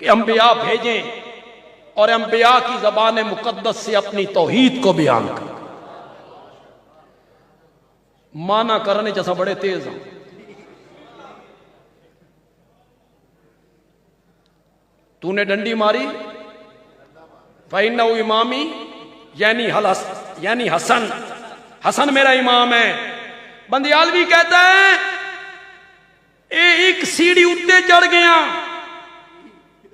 کہ انبیاء بھیجیں اور انبیاء کی زبان مقدس سے اپنی توحید کو بیان کریں. مانا کرنے جیسا بڑے تیز ہیں. تو نے ڈنڈی ماری فَإِنَّهُ امامی یعنی حسن میرا امام ہے. بندیالوی کہتا ہے ایک سیڑھی اتے چڑھ گیا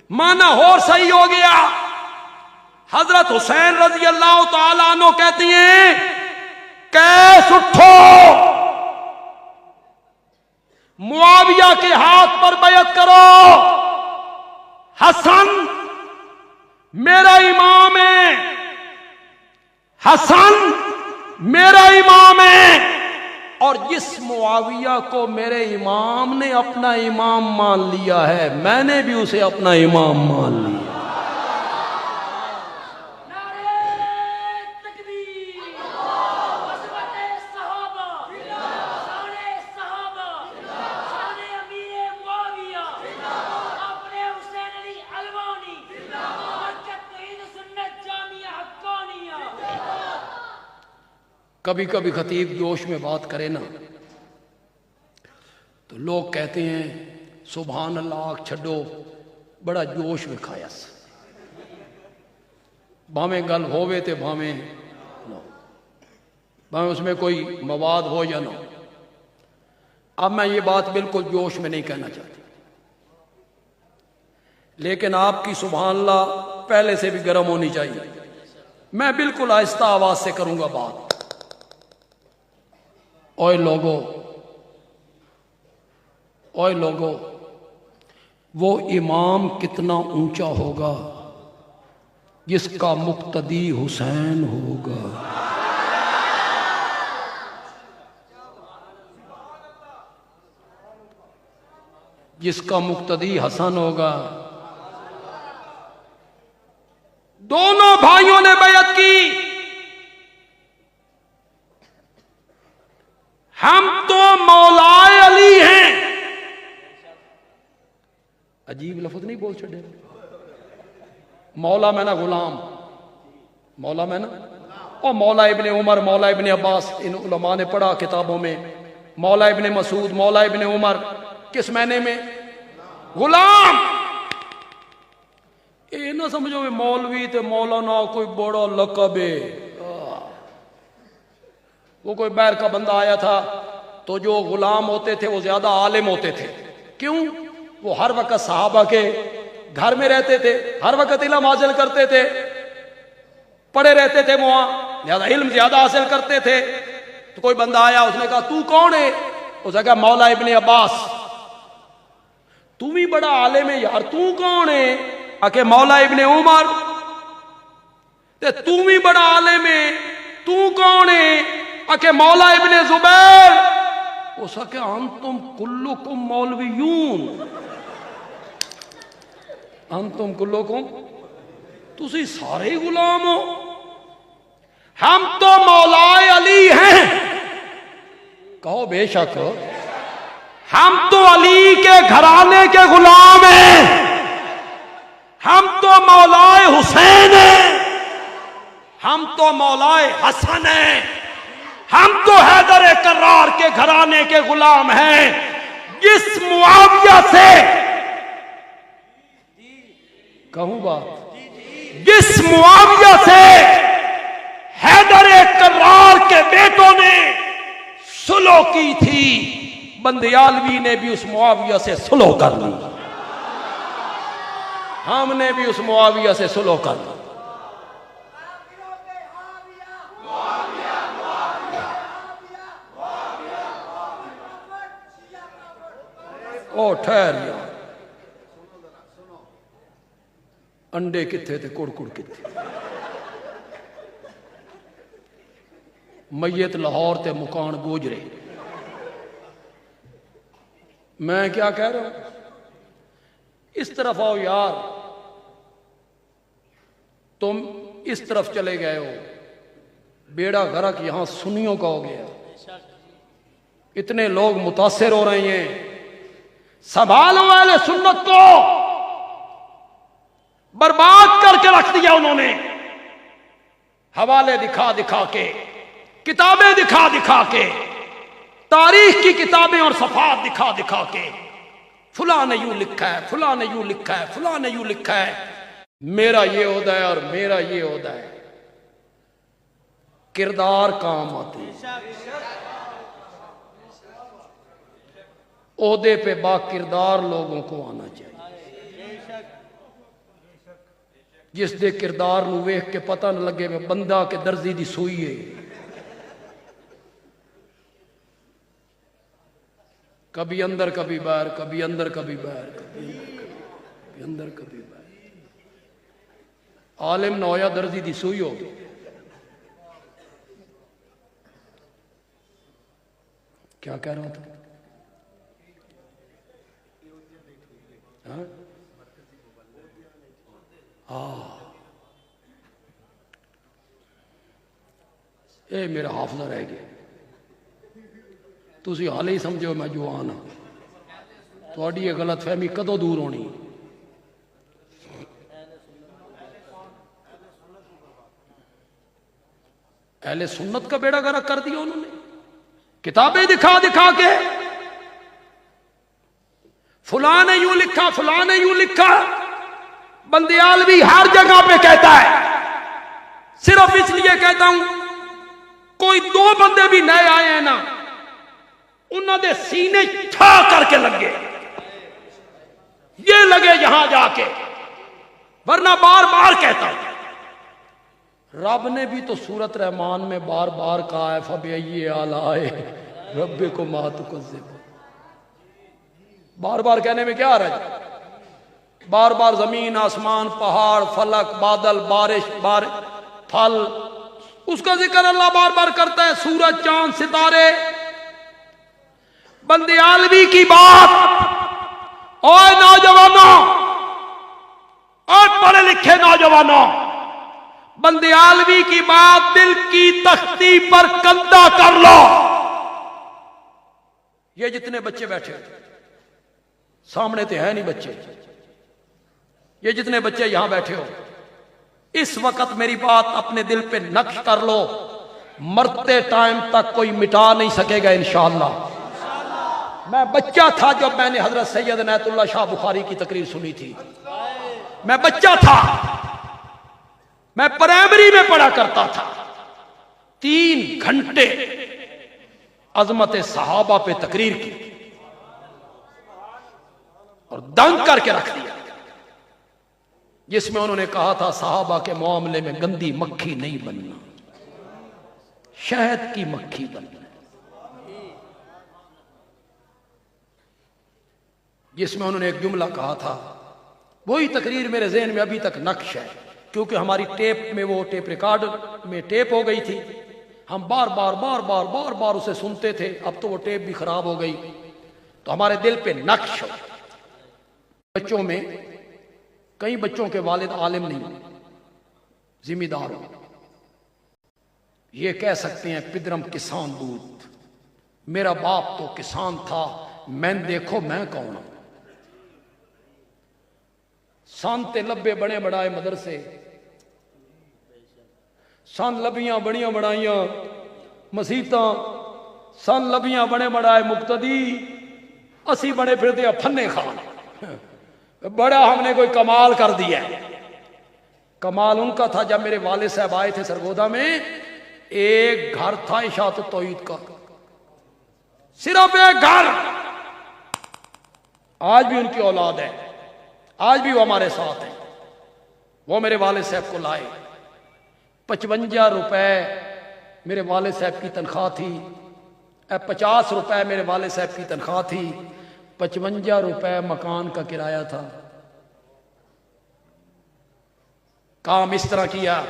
مانا اور صحیح ہو گیا. حضرت حسین رضی اللہ تعالیٰ عنہ کہتے ہیں کیس اٹھو معاویہ کے ہاتھ پر بیعت کرو. حسن میرا امام ہے, حسن میرا امام ہے, اور جس معاویہ کو میرے امام نے اپنا امام مان لیا ہے میں نے بھی اسے اپنا امام مان لیا. کبھی کبھی خطیب جوش میں بات کرے نا تو لوگ کہتے ہیں سبحان اللہ آنکھ چھڈو بڑا جوش میں کھایا سا بھامیں گل ہووے تے بھامیں اس میں کوئی مواد ہو یا نہ ہو. اب میں یہ بات بالکل جوش میں نہیں کہنا چاہتا, لیکن آپ کی سبحان اللہ پہلے سے بھی گرم ہونی چاہیے. میں بالکل آہستہ آواز سے کروں گا بات. اوئے لوگو وہ امام کتنا اونچا ہوگا جس کا مقتدی حسین ہوگا. جس کا مقتدی حسن ہوگا. دونوں بھائیوں نے بیعت کی. ہم تو مولا علی ہیں. عجیب لفظ نہیں بول چھڑے. مولا میں نا غلام, مولا میں نا اور مولا ابن عمر, مولا ابن عباس, ان علماء نے پڑھا کتابوں میں. مولا ابن مسعود, مولا ابن عمر, کس معنی میں؟ غلام. یہ نہ سمجھو کہ مولوی تے مولانا کوئی بڑا لقب ہے. وہ کوئی باہر کا بندہ آیا تھا تو جو غلام ہوتے تھے وہ زیادہ عالم ہوتے تھے. کیوں؟ وہ ہر وقت صحابہ کے گھر میں رہتے تھے, ہر وقت علم حاصل کرتے تھے, پڑھے رہتے تھے وہاں, لہذا علم زیادہ حاصل کرتے تھے. تو کوئی بندہ آیا, اس نے کہا تو کون ہے؟ اس نے کہا مولا ابن عباس. تو بھی بڑا عالم ہے یار, تو کون ہے؟ کہ مولا ابن عمر. تو بھی بڑا عالم ہے, تو کون ہے؟ کہ مولا ابن زبیر. اس کہ انتم کلکم مولویون, انتم کلکم, تسی سارے غلام ہو. ہم تو مولا علی ہیں. کہو بے شک ہم تو علی کے گھرانے کے غلام ہیں. ہم تو مولا حسین ہیں, ہم تو مولا حسن ہیں, ہم تو حیدر کرار کے گھرانے کے غلام ہیں. جس معاویہ سے کہوں بات, جس معاویہ سے حیدر کرار کے بیٹوں نے صلح کی تھی, بندیالوی نے بھی اس معاویہ سے صلح کر لی. ہم نے بھی اس معاویہ سے صلح کر لی. او ٹھہر یا انڈے کتھے تھے, کڑ کڑ کتھے. میت لاہور تے مکان گوجرے. میں کیا کہہ رہا ہوں, اس طرف آؤ یار, تم اس طرف چلے گئے ہو, بیڑا غرق یہاں سنیوں کا ہو گیا. اتنے لوگ متاثر ہو رہے ہیں. سنبھالو اہل سنت کو. برباد کر کے رکھ دیا انہوں نے، حوالے دکھا دکھا کے، کتابیں دکھا دکھا کے، تاریخ کی کتابیں اور صفحات دکھا دکھا کے، فلاں نے یوں لکھا ہے، فلاں نے یوں لکھا ہے، فلاں نے یوں لکھا ہے، میرا یہ عہدہ ہے اور میرا یہ عہدہ ہے۔ کردار کام آتے ہیں، عہدے پہ با کردار لوگوں کو آنا چاہیے، جس دے کردار نو ویکھ کے پتہ نہ لگے میں بندہ کے درزی دی سوئی ہے، کبھی اندر کبھی باہر، کبھی اندر کبھی باہر، کبھی اندر کبھی باہر۔ عالم نہ ہویا درزی دی سوئی ہو۔ کیا کہہ رہا تھا؟ اے میرا حافظہ رہ گیا، تسی حال ہی سمجھو میں جوان ہاں، تھوڑی یہ غلط فہمی کدو دور ہونی؟ اہل سنت کا بیڑا غرق کر دیا انہوں نے، کتابیں دکھا دکھا کے، فلاں نے یوں لکھا، فلاں نے یوں لکھا۔ بندیالوی ہر جگہ پہ کہتا ہے، صرف اس لیے کہتا ہوں کوئی دو بندے بھی نئے آئے ہیں نا، انہوں نے سینے چھا کر کے لگے، یہ لگے یہاں جا کے، ورنہ بار بار کہتا ہوں۔ رب نے بھی تو سورۃ رحمان میں بار بار کہا ہے فَبِأَيِّ آلَاءِ رَبِّكُمَا تُكَذِّبُونَ۔ بار بار کہنے میں کیا آ رہا ہے؟ بار بار زمین، آسمان، پہاڑ، فلک، بادل، بارش، پھل، اس کا ذکر اللہ بار بار کرتا ہے، سورج، چاند، ستارے۔ بندیالوی کی بات، اوے نوجوانوں، اور پڑھے لکھے نوجوانوں، بندیالوی کی بات دل کی تختی پر کندہ کر لو۔ یہ جتنے بچے بیٹھے سامنے تو ہے نہیں بچے، یہ جتنے بچے یہاں بیٹھے ہو، اس وقت میری بات اپنے دل پہ نقش کر لو، مرتے ٹائم تک کوئی مٹا نہیں سکے گا انشاءاللہ۔ میں بچہ تھا جب میں نے حضرت سید عنایت اللہ شاہ بخاری کی تقریر سنی تھی، میں بچہ تھا، میں پرائمری میں پڑھا کرتا تھا۔ 3 گھنٹے عظمت صحابہ پہ تقریر کی اور دنگ کر کے رکھ دیا، جس میں انہوں نے کہا تھا صحابہ کے معاملے میں گندی مکھی نہیں بننا، شہد کی مکھی بننا، جس میں انہوں نے ایک جملہ کہا تھا، وہی تقریر میرے ذہن میں ابھی تک نقش ہے، کیونکہ ہماری ٹیپ میں، وہ ٹیپ ریکارڈ میں ٹیپ ہو گئی تھی، ہم بار بار اسے سنتے تھے، اب تو وہ ٹیپ بھی خراب ہو گئی، تو ہمارے دل پہ نقش ہو۔ بچوں میں کئی بچوں کے والد عالم نہیں، ذمہ دار ہو، یہ کہہ سکتے ہیں پدرم کسان بود، میرا باپ تو کسان تھا، میں دیکھو میں کون ہوں۔ سانتے لبے بڑے بڑائے مدرسے، سن لبیاں بڑیاں بڑائیاں مسیتاں، سن لبیاں بڑے بڑائے مقتدی، اسی بڑے پھرتے پھنے خان، بڑا ہم نے کوئی کمال کر دیا ہے۔ کمال ان کا تھا جب میرے والد صاحب آئے تھے سرگودا میں، ایک گھر تھا اشاعت التوحید کا، صرف ایک گھر، آج بھی ان کی اولاد ہے، آج بھی وہ ہمارے ساتھ ہیں، وہ میرے والد صاحب کو لائے، 55 روپے میرے والد صاحب کی تنخواہ تھی، 50 روپے میرے والد صاحب کی تنخواہ تھی، 55 روپے مکان کا کرایہ تھا۔ کام اس طرح کیا،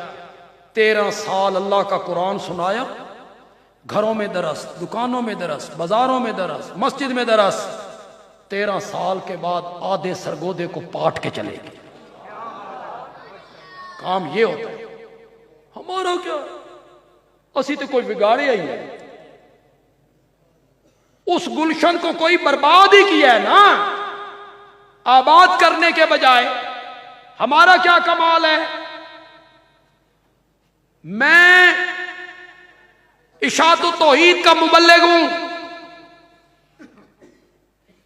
13 سال اللہ کا قرآن سنایا، گھروں میں درس، دکانوں میں درس، بازاروں میں درس، مسجد میں درس، 13 سال کے بعد آدھے سرگودے کو پاٹ کے چلے گئے۔ کام یہ ہوتا ہے، ہمارا کیا، اسی تو کوئی بگاڑے ہی ہے، اس گلشن کو کوئی برباد ہی کیا ہے نا، آباد کرنے کے بجائے ہمارا کیا کمال ہے؟ میں اشاعت التوحید کا مبلغ ہوں،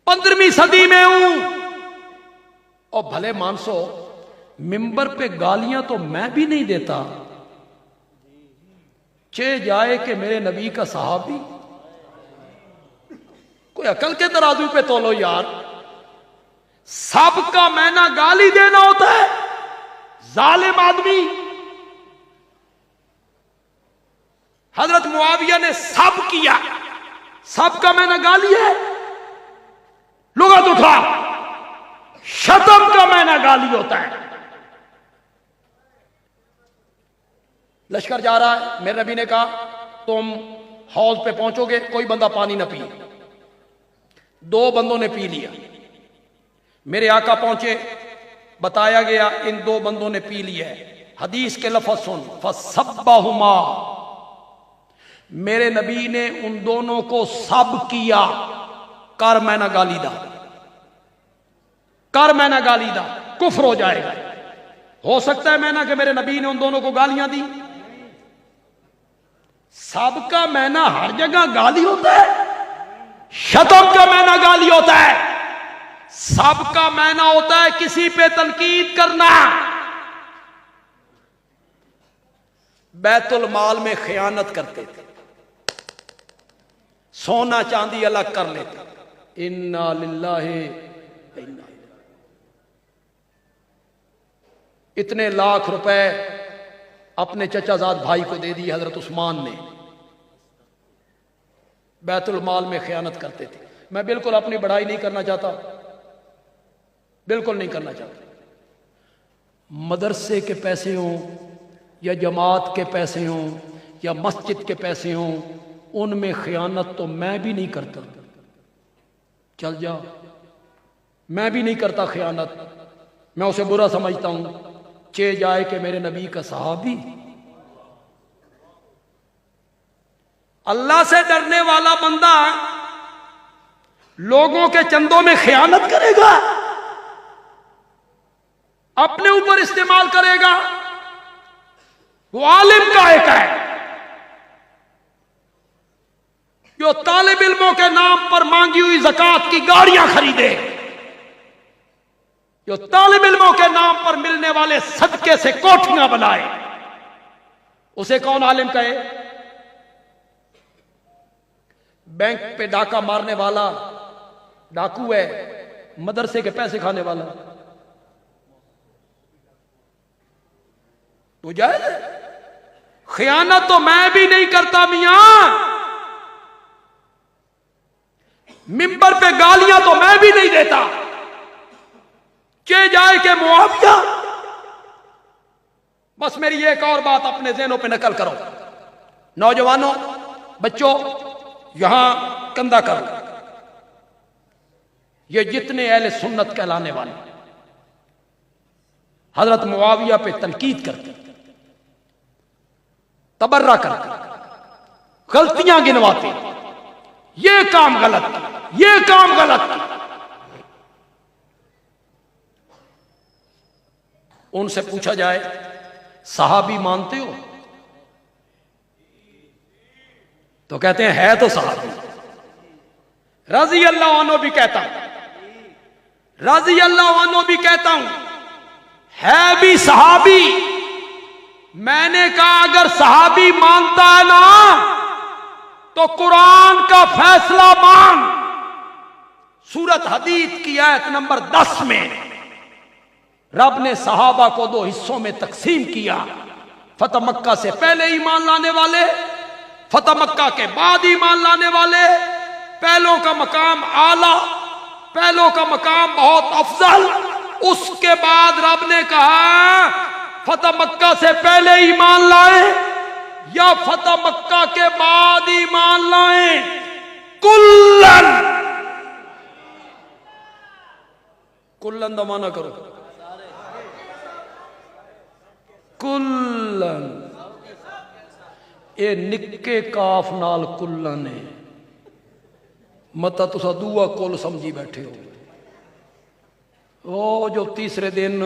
15ویں صدی میں ہوں، اور بھلے مانسو ممبر پہ گالیاں تو میں بھی نہیں دیتا، چہ جائے کہ میرے نبی کا صحابی۔ کوئی عقل کے ترازو پہ تولو یار، سب کا معنی گالی دینا ہوتا ہے؟ ظالم آدمی۔ حضرت معاویہ نے سب کیا، سب کا معنی گالی ہے؟ لغت اٹھا، شتم کا معنی گالی ہوتا ہے۔ لشکر جا رہا ہے، میرے نبی نے کہا تم حوض پہ پہنچو گے، کوئی بندہ پانی نہ پیے۔ 2 بندوں نے پی لیا، میرے آقا پہنچے، بتایا گیا ان 2 بندوں نے پی لیا ہے۔ حدیث کے لفظ سن، فَسَبَّهُمَا، میرے نبی نے ان دونوں کو سب کیا، کر میں نہ گالی دا، کر میں نہ گالی دا، کفر ہو جائے گا۔ ہو سکتا ہے میں نہ کہ میرے نبی نے ان دونوں کو گالیاں دی؟ سب کا معنی ہر جگہ گالی ہوتا ہے؟ شتم کا معنی گالی ہوتا ہے؟ سب کا معنی ہوتا ہے کسی پہ تنقید کرنا۔ بیت المال میں خیانت کرتے تھے، سونا چاندی الگ کر لیتے، انا للہ انا، اتنے لاکھ روپے اپنے چچا زاد بھائی کو دے دی حضرت عثمان نے، بیت المال میں خیانت کرتے تھے۔ میں بالکل اپنی بڑائی نہیں کرنا چاہتا، بالکل نہیں کرنا چاہتا۔ مدرسے کے پیسے ہوں یا جماعت کے پیسے ہوں یا مسجد کے پیسے ہوں، ان میں خیانت تو میں بھی نہیں کرتا، چل جا، میں بھی نہیں کرتا خیانت، میں اسے برا سمجھتا ہوں، چہ جائے کہ میرے نبی کا صحابی۔ اللہ سے ڈرنے والا بندہ لوگوں کے چندوں میں خیانت کرے گا، اپنے اوپر استعمال کرے گا؟ وہ عالم کا ایک ہے جو طالب علموں کے نام پر مانگی ہوئی زکوٰۃ کی گاڑیاں خریدے، جو طالب علموں کے نام پر ملنے والے صدقے سے کوٹھیاں بنائے، اسے کون عالم کہے؟ بینک پہ ڈاکہ مارنے والا ڈاکو ہے، مدرسے کے پیسے کھانے والا تو جائز ہے؟ خیانت تو میں بھی نہیں کرتا میاں، ممبر پہ گالیاں تو میں بھی نہیں دیتا، چہ جائے کہ معاویہ۔ بس میری ایک اور بات اپنے ذہنوں پہ نقل کرو، نوجوانوں، بچوں، یہاں کندھا کرو، یہ جتنے اہل سنت کہلانے والے حضرت معاویہ پہ تنقید کرتے، تبرہ کرتے، غلطیاں گنواتے، یہ کام غلط، یہ کام غلط، ان سے پوچھا جائے صحابی مانتے ہو تو کہتے ہیں ہے تو صحابی، رضی اللہ عنہ بھی کہتا ہوں، رضی اللہ عنہ بھی کہتا ہوں، ہے بھی صحابی۔ میں نے کہا اگر صحابی مانتا ہے نا تو قرآن کا فیصلہ مان۔ سورۃ حدید کی آیت نمبر 10 میں رب نے صحابہ کو 2 حصوں میں تقسیم کیا، فتح مکہ سے پہلے ایمان لانے والے، فتح مکہ کے بعد ایمان لانے والے۔ پہلوں کا مقام اعلیٰ، پہلوں کا مقام بہت افضل، اس کے بعد رب نے کہا فتح مکہ سے پہلے ایمان لائیں یا فتح مکہ کے بعد ایمان لائیں، کلن، کلن دا معنی کرو، کلن، اے نکے کاف نال کلن ہے، متا تسا دعا کل سمجھی بیٹھے ہو۔ وہ جو تیسرے دن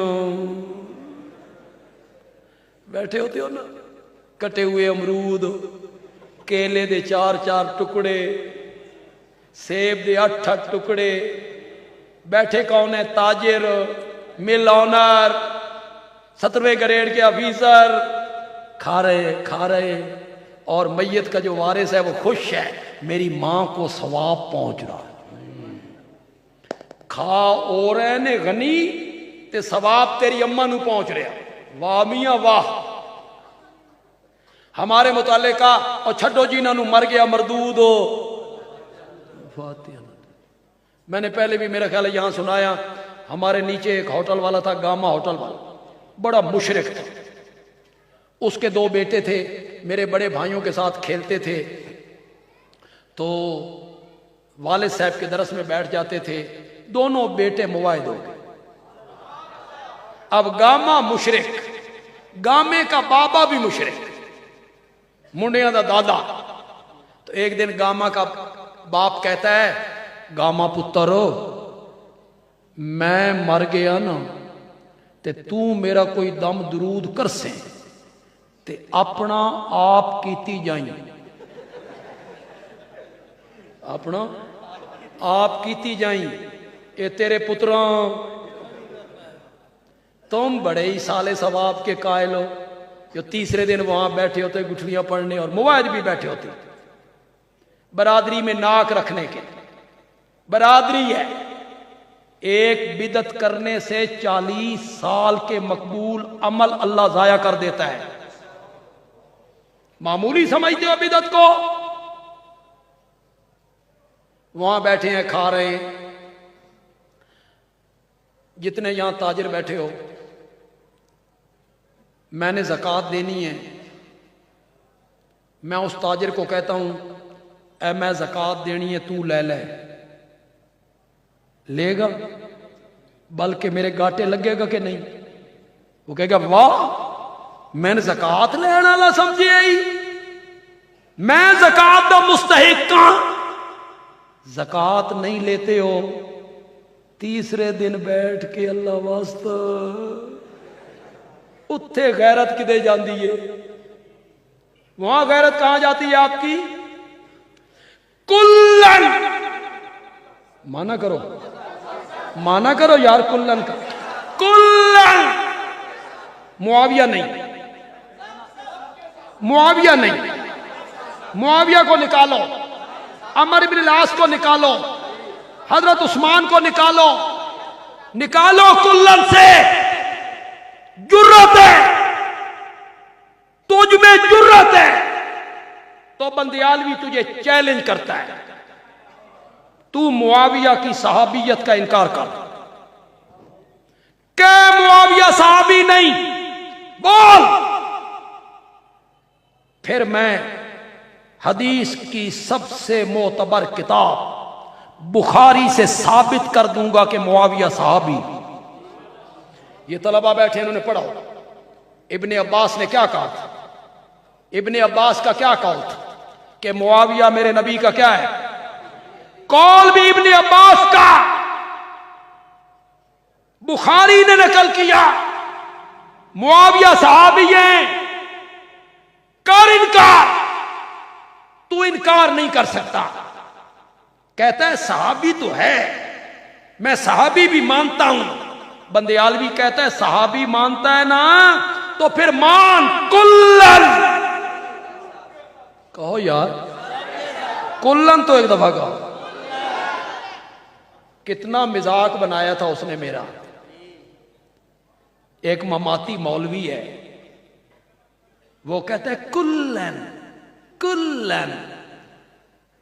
بیٹھے ہوتے ہو نا، کٹے ہوئے امرود، کیلے دے 4 ٹکڑے، سیب دے 8 ٹکڑے، بیٹھے کون ہے؟ تاجر، مل آنر، 17ویں گریڈ کے آفیسر، کھا رہے، اور میت کا جو وارث ہے وہ خوش ہے، میری ماں کو ثواب پہنچ رہا ہے۔ کھا اور نے غنی تے ثواب تیری اماں نو پہنچ رہا، واہ میاں واہ۔ ہمارے متعلقہ اور چھڈو جی نو مر گیا مردود ہو فاتحہ۔ میں نے پہلے بھی میرا خیال ہے یہاں سنایا، ہمارے نیچے ایک ہوٹل والا تھا، گاما ہوٹل والا، بڑا مشرک تھا۔ اس کے 2 بیٹے تھے، میرے بڑے بھائیوں کے ساتھ کھیلتے تھے، تو والد صاحب کے درس میں بیٹھ جاتے تھے، دونوں بیٹے مواحد ہو گئے۔ اب گاما مشرک، گامے کا بابا بھی مشرک، منڈیاں دا دادا۔ تو ایک دن گاما کا باپ کہتا ہے، گاما پتر میں مر گیا نا تے تو میرا کوئی دم درود کر سے تے اپنا آپ کیتی جائیں، اپنا آپ کیتی جائیں، اے تیرے پتراں تم بڑے ہی سالے ثواب کے قائل ہو، جو تیسرے دن وہاں بیٹھے ہوتے گٹھلیاں پڑھنے، اور مواعظ بھی بیٹھے ہوتے برادری میں ناک رکھنے کے۔ برادری ہے، ایک بدعت کرنے سے 40 سال کے مقبول عمل اللہ ضائع کر دیتا ہے۔ معمولی سمجھتے ہو بدعت کو؟ وہاں بیٹھے ہیں، کھا رہے ہیں، جتنے یہاں تاجر بیٹھے ہو، میں نے زکوٰۃ دینی ہے، میں اس تاجر کو کہتا ہوں اے میں زکوٰۃ دینی ہے، تو لے لے گا، بلکہ میرے گاٹے لگے گا کہ نہیں؟ وہ کہے گا واہ میں نے زکوٰۃ لینا والا سمجھے آئی، میں زکوٰۃ دا مستحق ہاں۔ زکوٰۃ نہیں لیتے ہو، تیسرے دن بیٹھ کے اللہ واسطہ اتھے غیرت کدے جاندی ہے؟ وہاں غیرت کہاں جاتی ہے آپ کی؟ کلن، مانا کرو یار، کلن کا کلن، معاویہ نہیں، معاویہ کو نکالو، عمر بن العاص کو نکالو، حضرت عثمان کو نکالو کلن سے۔ جرت ہے تجھ میں، جرت ہے تو بندیالوی تجھے چیلنج کرتا ہے، تو معاویہ کی صحابیت کا انکار کر کہ معاویہ صحابی نہیں، بول، پھر میں حدیث کی سب سے معتبر کتاب بخاری سے ثابت کر دوں گا کہ معاویہ صحابی۔ یہ طلبہ بیٹھے انہوں نے پڑھا، ابن عباس نے کیا کہا تھا؟ ابن عباس کا کیا قول تھا کہ معاویہ میرے نبی کا کیا ہے؟ قول بھی ابن عباس کا بخاری نے نقل کیا، معاویہ صحابی ہیں، کر انکار، تو انکار نہیں کر سکتا۔ کہتا ہے صحابی تو ہے، میں صحابی بھی مانتا ہوں۔ بندیالوی کہتا ہے صحابی مانتا ہے نا تو پھر مان کلن، کہو یار کلن تو ایک دفعہ کہو۔ کتنا مذاق بنایا تھا اس نے میرا۔ ایک مماتی مولوی ہے، وہ کہتا ہے کلن کلن،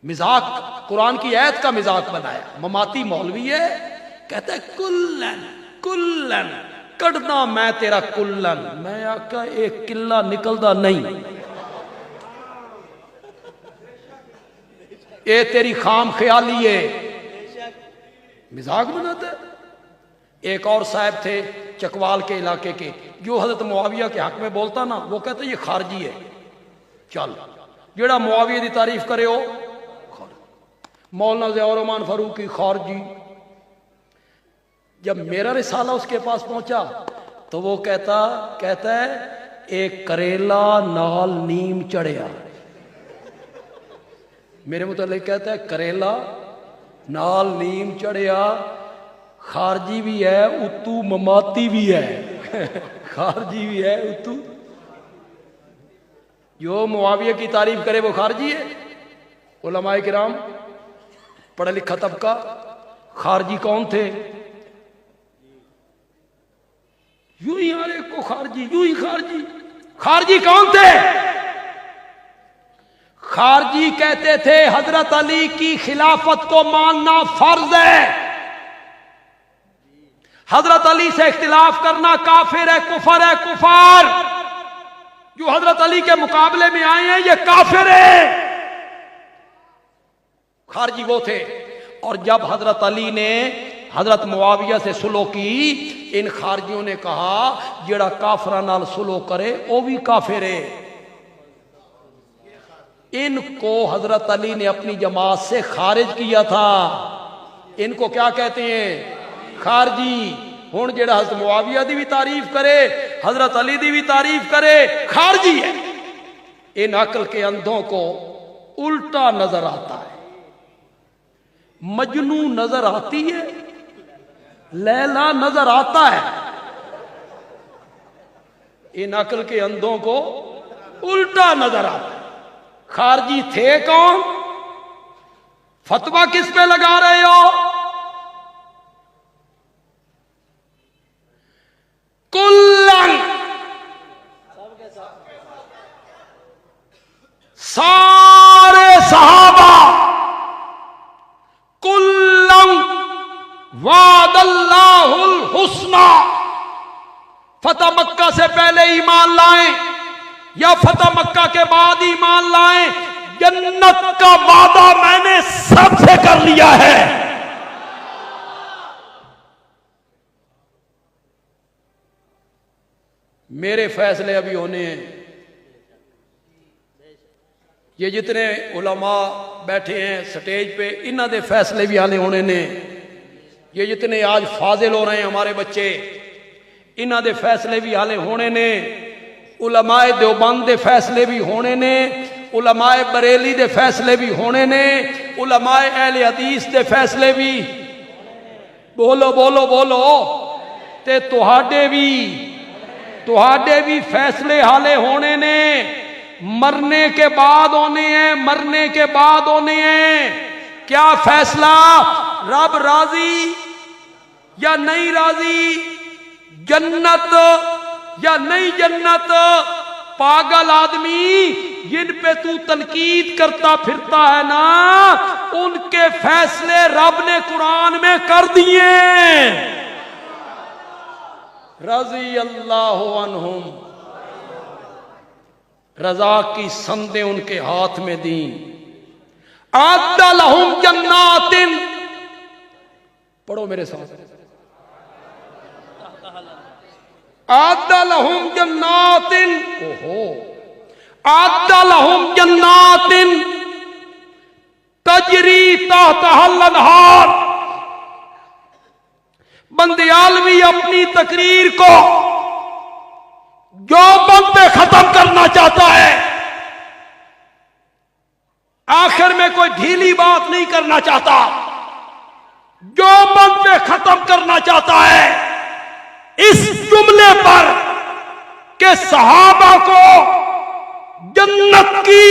مذاق، قرآن کی آیت کا مذاق بنایا۔ مماتی مولوی ہے، کہتا ہے کلن کلن، کڑنا میں تیرا کلن، میں آقا ایک قلہ نکلدا نہیں، اے تیری خام خیالی ہے، مذاق بناتا ہے۔ ایک اور صاحب تھے چکوال کے علاقے کے، جو حضرت معاویہ کے حق میں بولتا نا، وہ کہتا یہ خارجی ہے، چل جڑا معاویہ دی تعریف کرے ہو مولانا ضیاء الرحمان فاروقی خارجی، جب میرا رسالہ اس کے پاس پہنچا تو وہ کہتا ہے ایک کریلا نال نیم چڑھیا. میرے متعلق کہتا ہے کریلا نال نیم چڑھیا، خارجی بھی ہے اتو مماتی بھی ہے. خارجی بھی ہے اتو. جو معاویہ کی تعریف کرے وہ خارجی ہے. علماء کرام پڑھا لکھا طبقہ خارجی کون تھے؟ یوں ہی ہر ایک کو خارجی، یوں ہی خارجی. خارجی کون تھے؟ خارجی کہتے تھے حضرت علی کی خلافت کو ماننا فرض ہے، حضرت علی سے اختلاف کرنا کافر ہے، کفر ہے، کفار. جو حضرت علی کے مقابلے میں آئے ہیں یہ کافر ہے. خارجی وہ تھے. اور جب حضرت علی نے حضرت معاویہ سے سلو کی، ان خارجیوں نے کہا جڑا کافراں نال سلو کرے وہ بھی کافر ہے. ان کو حضرت علی نے اپنی جماعت سے خارج کیا تھا. ان کو کیا کہتے ہیں؟ خارجی. ہن جڑا حضرت معاویہ دی بھی تعریف کرے، حضرت علی دی بھی تعریف کرے، خارجی ہے. ان عقل کے اندھوں کو الٹا نظر آتا ہے. مجنو نظر آتی ہے، لیلا نظر آتا ہے. ان عقل کے اندھوں کو الٹا نظر آتا ہے. خارجی تھے کون؟ فتویٰ کس پہ لگا رہے ہو؟ کلن، سارے صحابہ، کلن وعد اللہ الحسنى. فتح مکہ سے پہلے ایمان لائیں یا فتح مکہ کے بعد ایمان لائیں، جنت کا وعدہ میں نے سب سے کر لیا ہے. میرے فیصلے ابھی ہونے ہیں. یہ جتنے علماء بیٹھے ہیں سٹیج پہ، انہاں دے فیصلے بھی آنے ہونے نے. یہ جتنے آج فاضل ہو رہے ہیں ہمارے بچے، انہاں دے فیصلے بھی آنے ہونے نے. علماء دیوبند دے فیصلے بھی ہونے نے، علماء بریلی دے فیصلے بھی ہونے نے، علماء اہل حدیث دے فیصلے بھی. بولو بولو بولو. تے تہاڈے بھی فیصلے حالے ہونے نے. مرنے کے بعد ہونے ہیں، مرنے کے بعد ہونے ہیں. کیا فیصلہ؟ رب راضی یا نہیں راضی؟ جنت یا نہیں جنت؟ پاگل آدمی جن پہ تو تنقید کرتا پھرتا ہے نا، ان کے فیصلے رب نے قرآن میں کر دیے. رضی اللہ عنہم، رضا کی سندیں ان کے ہاتھ میں دیں. اعد لہم جنات، پڑھو میرے ساتھ. اعد لہم جنات، اعد لہم جنات تجری تحتہا الانہار. بندیالوی اپنی تقریر کو جو بند پہ ختم کرنا چاہتا ہے، آخر میں کوئی ڈھیلی بات نہیں کرنا چاہتا. جو بند پہ ختم کرنا چاہتا ہے اس جملے پر کہ صحابہ کو جنت کی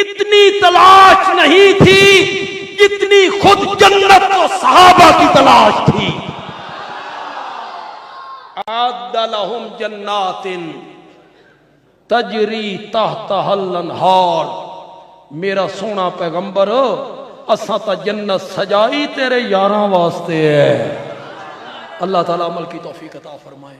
اتنی تلاش نہیں تھی جتنی خود جنت کو صحابہ کی تلاش تھی. اعد لہم جنات تجری تحتہا الانہار. میرا سونا پیغمبر، اساں تا جنت سجائی تیرے یاراں واسطے ہے. اللہ تعالیٰ عمل کی توفیق عطا فرمائے.